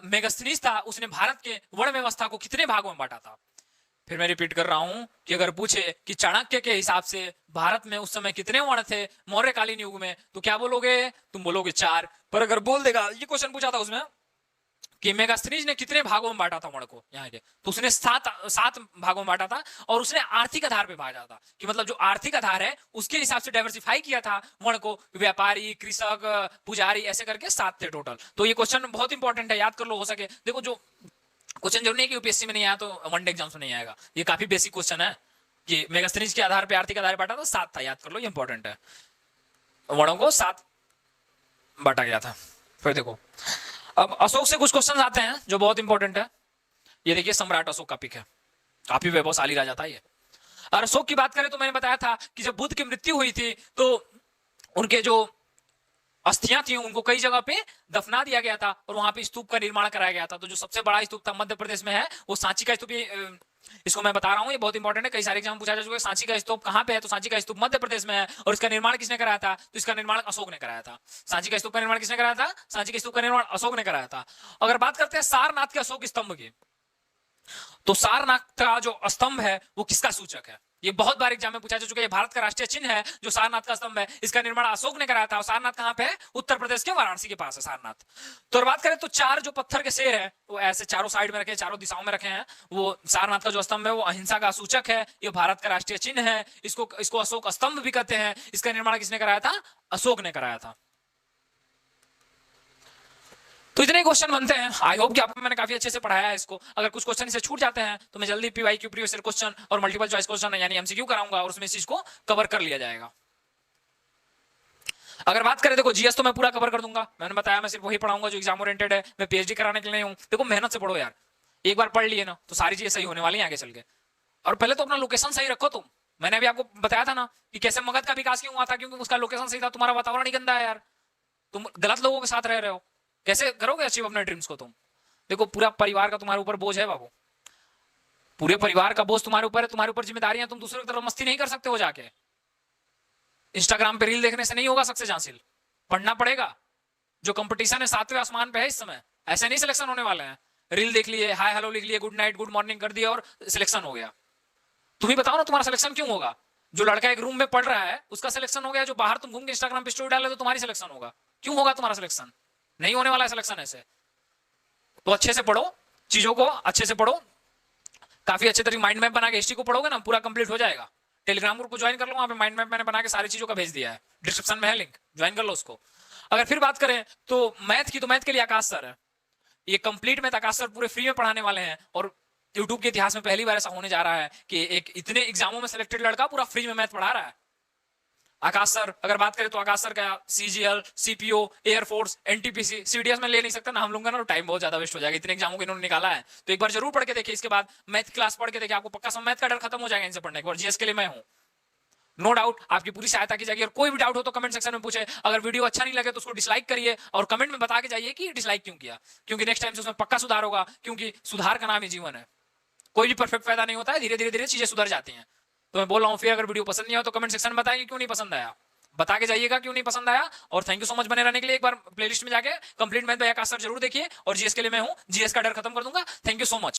मेगास्थनीज था उसने भारत के वर्ण व्यवस्था को कितने भागों में बांटा था? फिर मैं रिपीट कर रहा हूं कि अगर पूछे कि चाणक्य के हिसाब से भारत में उस समय कितने वर्ण थे मौर्यकालीन युग में, तो क्या बोलोगे? तुम बोलोगे 4। पर अगर बोल देगा, ये क्वेश्चन पूछा था उसमें कि मेगास्थनीज ने कितने भागों में बांटा था वर्ण को यहाँ के, तो उसने 7 भागों में बांटा था। और उसने आर्थिक आधार पे बांटा था कि मतलब जो आर्थिक आधार है उसके हिसाब से डाइवर्सिफाई किया था वर्ण को। व्यापारी, कृषक, पुजारी, ऐसे करके 7 थे टोटल। तो ये क्वेश्चन बहुत इंपॉर्टेंट है, याद कर लो हो सके। देखो जो क्वेश्चन जरूर नहीं है कि यूपीएससी में नहीं आया तो वनडे एग्जाम्स में नहीं आएगा, ये काफी बेसिक क्वेश्चन है कि मेगास्थनीज के आधार पे आर्थिक आधार बांटा था 7 था, याद कर लो, ये इंपॉर्टेंट है। वर्णों को 7 बांटा गया था। फिर देखो अब अशोक से कुछ क्वेश्चन आते हैं जो बहुत इंपॉर्टेंट है। ये देखिए सम्राट अशोक का पिक है, काफी वैभवशाली राजा था ये। और अशोक की बात करें तो मैंने बताया था कि जब बुद्ध की मृत्यु हुई थी तो उनके जो अस्थियां थी उनको कई जगह पे दफना दिया गया था और वहां पे स्तूप का निर्माण कराया गया था। तो जो सबसे बड़ा स्तूप था मध्य प्रदेश में है वो सांची का स्तूप। इसको मैं बता रहा हूँ, ये बहुत इंपॉर्टेंट है, कई सारे एग्जाम पूछा जा चुका है। सांची का स्तूप कहाँ पे है? तो सांची का स्तूप मध्य प्रदेश में है। और इसका निर्माण किसने कराया था? तो इसका निर्माण अशोक ने कराया था। सांची का स्तूप का निर्माण किसने कराया था? सांची के स्तूप का निर्माण अशोक ने कराया था। अगर बात करते हैं सारनाथ के अशोक स्तंभ की, तो सारनाथ का जो स्तंभ है वो किसका सूचक है? ये बहुत बार एग्जाम में पूछा जा चुका है। भारत का राष्ट्रीय चिन्ह है जो सारनाथ का स्तंभ है, इसका निर्माण अशोक ने कराया था। और सारनाथ कहां पे है? उत्तर प्रदेश के वाराणसी के पास है सारनाथ। तो बात करें तो 4 जो पत्थर के शेर है वो ऐसे चारों साइड में रखे, चारों दिशाओं में रखे हैं। वो सारनाथ का जो स्तंभ है वो अहिंसा का सूचक है, ये भारत का राष्ट्रीय चिन्ह है। इसको अशोक स्तंभ भी कहते हैं। इसका निर्माण किसने कराया था? अशोक ने कराया था। तो इतने क्वेश्चन बनते हैं। आई होप कि आपको मैंने काफी अच्छे से पढ़ाया है इसको। अगर कुछ क्वेश्चन इसे छूट जाते हैं तो मैं जल्दी पीवाईक्यू प्रीवियस ईयर क्वेश्चन और मल्टीपल चॉइस क्वेश्चन यानी एमसीक्यू कराऊंगा और उसमें इस चीज को कवर कर लिया जाएगा। अगर बात करें देखो जीएस तो मैं पूरा कवर कर दूंगा, मैंने बताया मैं सिर्फ वही पढ़ाऊंगा जो एग्जाम ओरिएंटेड है। मैं पीएचडी कराने के लिए हूं। देखो मेहनत से पढ़ो यार, एक बार पढ़ लिए ना तो सारी चीजें सही होने वाली हैं आगे चल के। और पहले तो अपना लोकेशन सही रखो तुम। मैंने अभी आपको बताया था ना कि कैसे मगध का विकास क्यों हुआ था, क्योंकि उसका लोकेशन सही था। तुम्हारा वातावरण ही गंदा है यार, तुम गलत लोगों के साथ रह रहे हो, कैसे करोगे अचीव अपने ड्रीम्स को तुम? देखो पूरा परिवार का तुम्हारे ऊपर बोझ है बाबू। पूरे परिवार का बोझ तुम्हारे ऊपर है, तुम्हारे ऊपर जिम्मेदारियां, तुम दूसरों की तरफ मस्ती नहीं कर सकते हो जाके। इंस्टाग्राम पे रील देखने से नहीं होगा सक्सेस हासिल, पढ़ना पड़ेगा। जो कंपटीशन है 7वें आसमान पे है इस समय, ऐसे नहीं सिलेक्शन होने वाले हैं। रील देख लिए, हाय हेलो लिख लिए, गुड नाइट गुड मॉर्निंग कर दिया और सिलेक्शन हो गया। तुम ही बताओ ना तुम्हारा सिलेक्शन क्यों होगा? जो लड़का एक रूम में पढ़ रहा है उसका सिलेक्शन हो गया, जो बाहर तुम घूम के इंस्टाग्राम पे स्टोरी डाले तो तुम्हारी सिलेक्शन होगा। क्यों होगा तुम्हारा सिलेक्शन? नहीं होने वाला है सिलेक्शन ऐसे। तो अच्छे से पढ़ो, चीजों को अच्छे से पढ़ो, काफी अच्छे तरीके माइंड मैप बना के हिस्ट्री को पढ़ोगे ना, पूरा कंप्लीट हो जाएगा। टेलीग्राम ग्रुप को ज्वाइन कर लो, वहां पे माइंड मैप मैंने बना के सारी चीजों का भेज दिया है, डिस्क्रिप्शन में है लिंक, ज्वाइन कर लो उसको। अगर फिर बात करें तो मैथ की, तो मैथ के लिए आकाश सर है, ये कंप्लीट मैथ आकाश सर पूरे फ्री में पढ़ाने वाले हैं। और यूट्यूब के इतिहास में पहली बार ऐसा होने जा रहा है कि एक इतने एग्जामों में सिलेक्टेड लड़का पूरा फ्री में मैथ पढ़ा रहा है। आकाश सर, अगर बात करें तो आकाश सर का CGL, CPO, air force, NTPC, CDS में ले नहीं सकता ना हम लोग का, ना टाइम बहुत ज्यादा वेस्ट हो जाएगा, इतने एग्जामों को इन्होंने निकाला है। तो एक बार जरूर पढ़ के देखिए, इसके बाद मैथ क्लास पढ़ के देखिए, आपको पक्का सब मैथ का डर खत्म हो जाएगा इनसे पढ़ने के बाद। जीएस के लिए मैं हूं, नो डाउट आपकी पूरी सहायता की जाएगी। और कोई भी डाउट हो तो कमेंट सेक्शन में पूछे। अगर वीडियो अच्छा नहीं लगे तो उसको डिसलाइक करिए और कमेंट में बता के जाइए कि डिसलाइक क्यों किया, क्योंकि नेक्स्ट टाइम से उसमें पक्का सुधार होगा, क्योंकि सुधार का नाम ही जीवन है। कोई भी परफेक्ट फायदा नहीं होता है, धीरे धीरे धीरे चीजें सुधर जाती हैं। तो मैं बोल रहा हूं, फिर अगर वीडियो पसंद नहीं आया तो कमेंट सेक्शन में बताएंगे क्यों नहीं पसंद आया, बता के जाइएगा क्यों नहीं पसंद आया। और थैंक यू सो मच बने रहने के लिए। एक बार प्लेलिस्ट में जाके कंप्लीट मैथ बाय आकाश सर जरूर देखिए। और जीएस के लिए मैं हूं, जीएस का डर खत्म कर दूंगा। Thank you so much.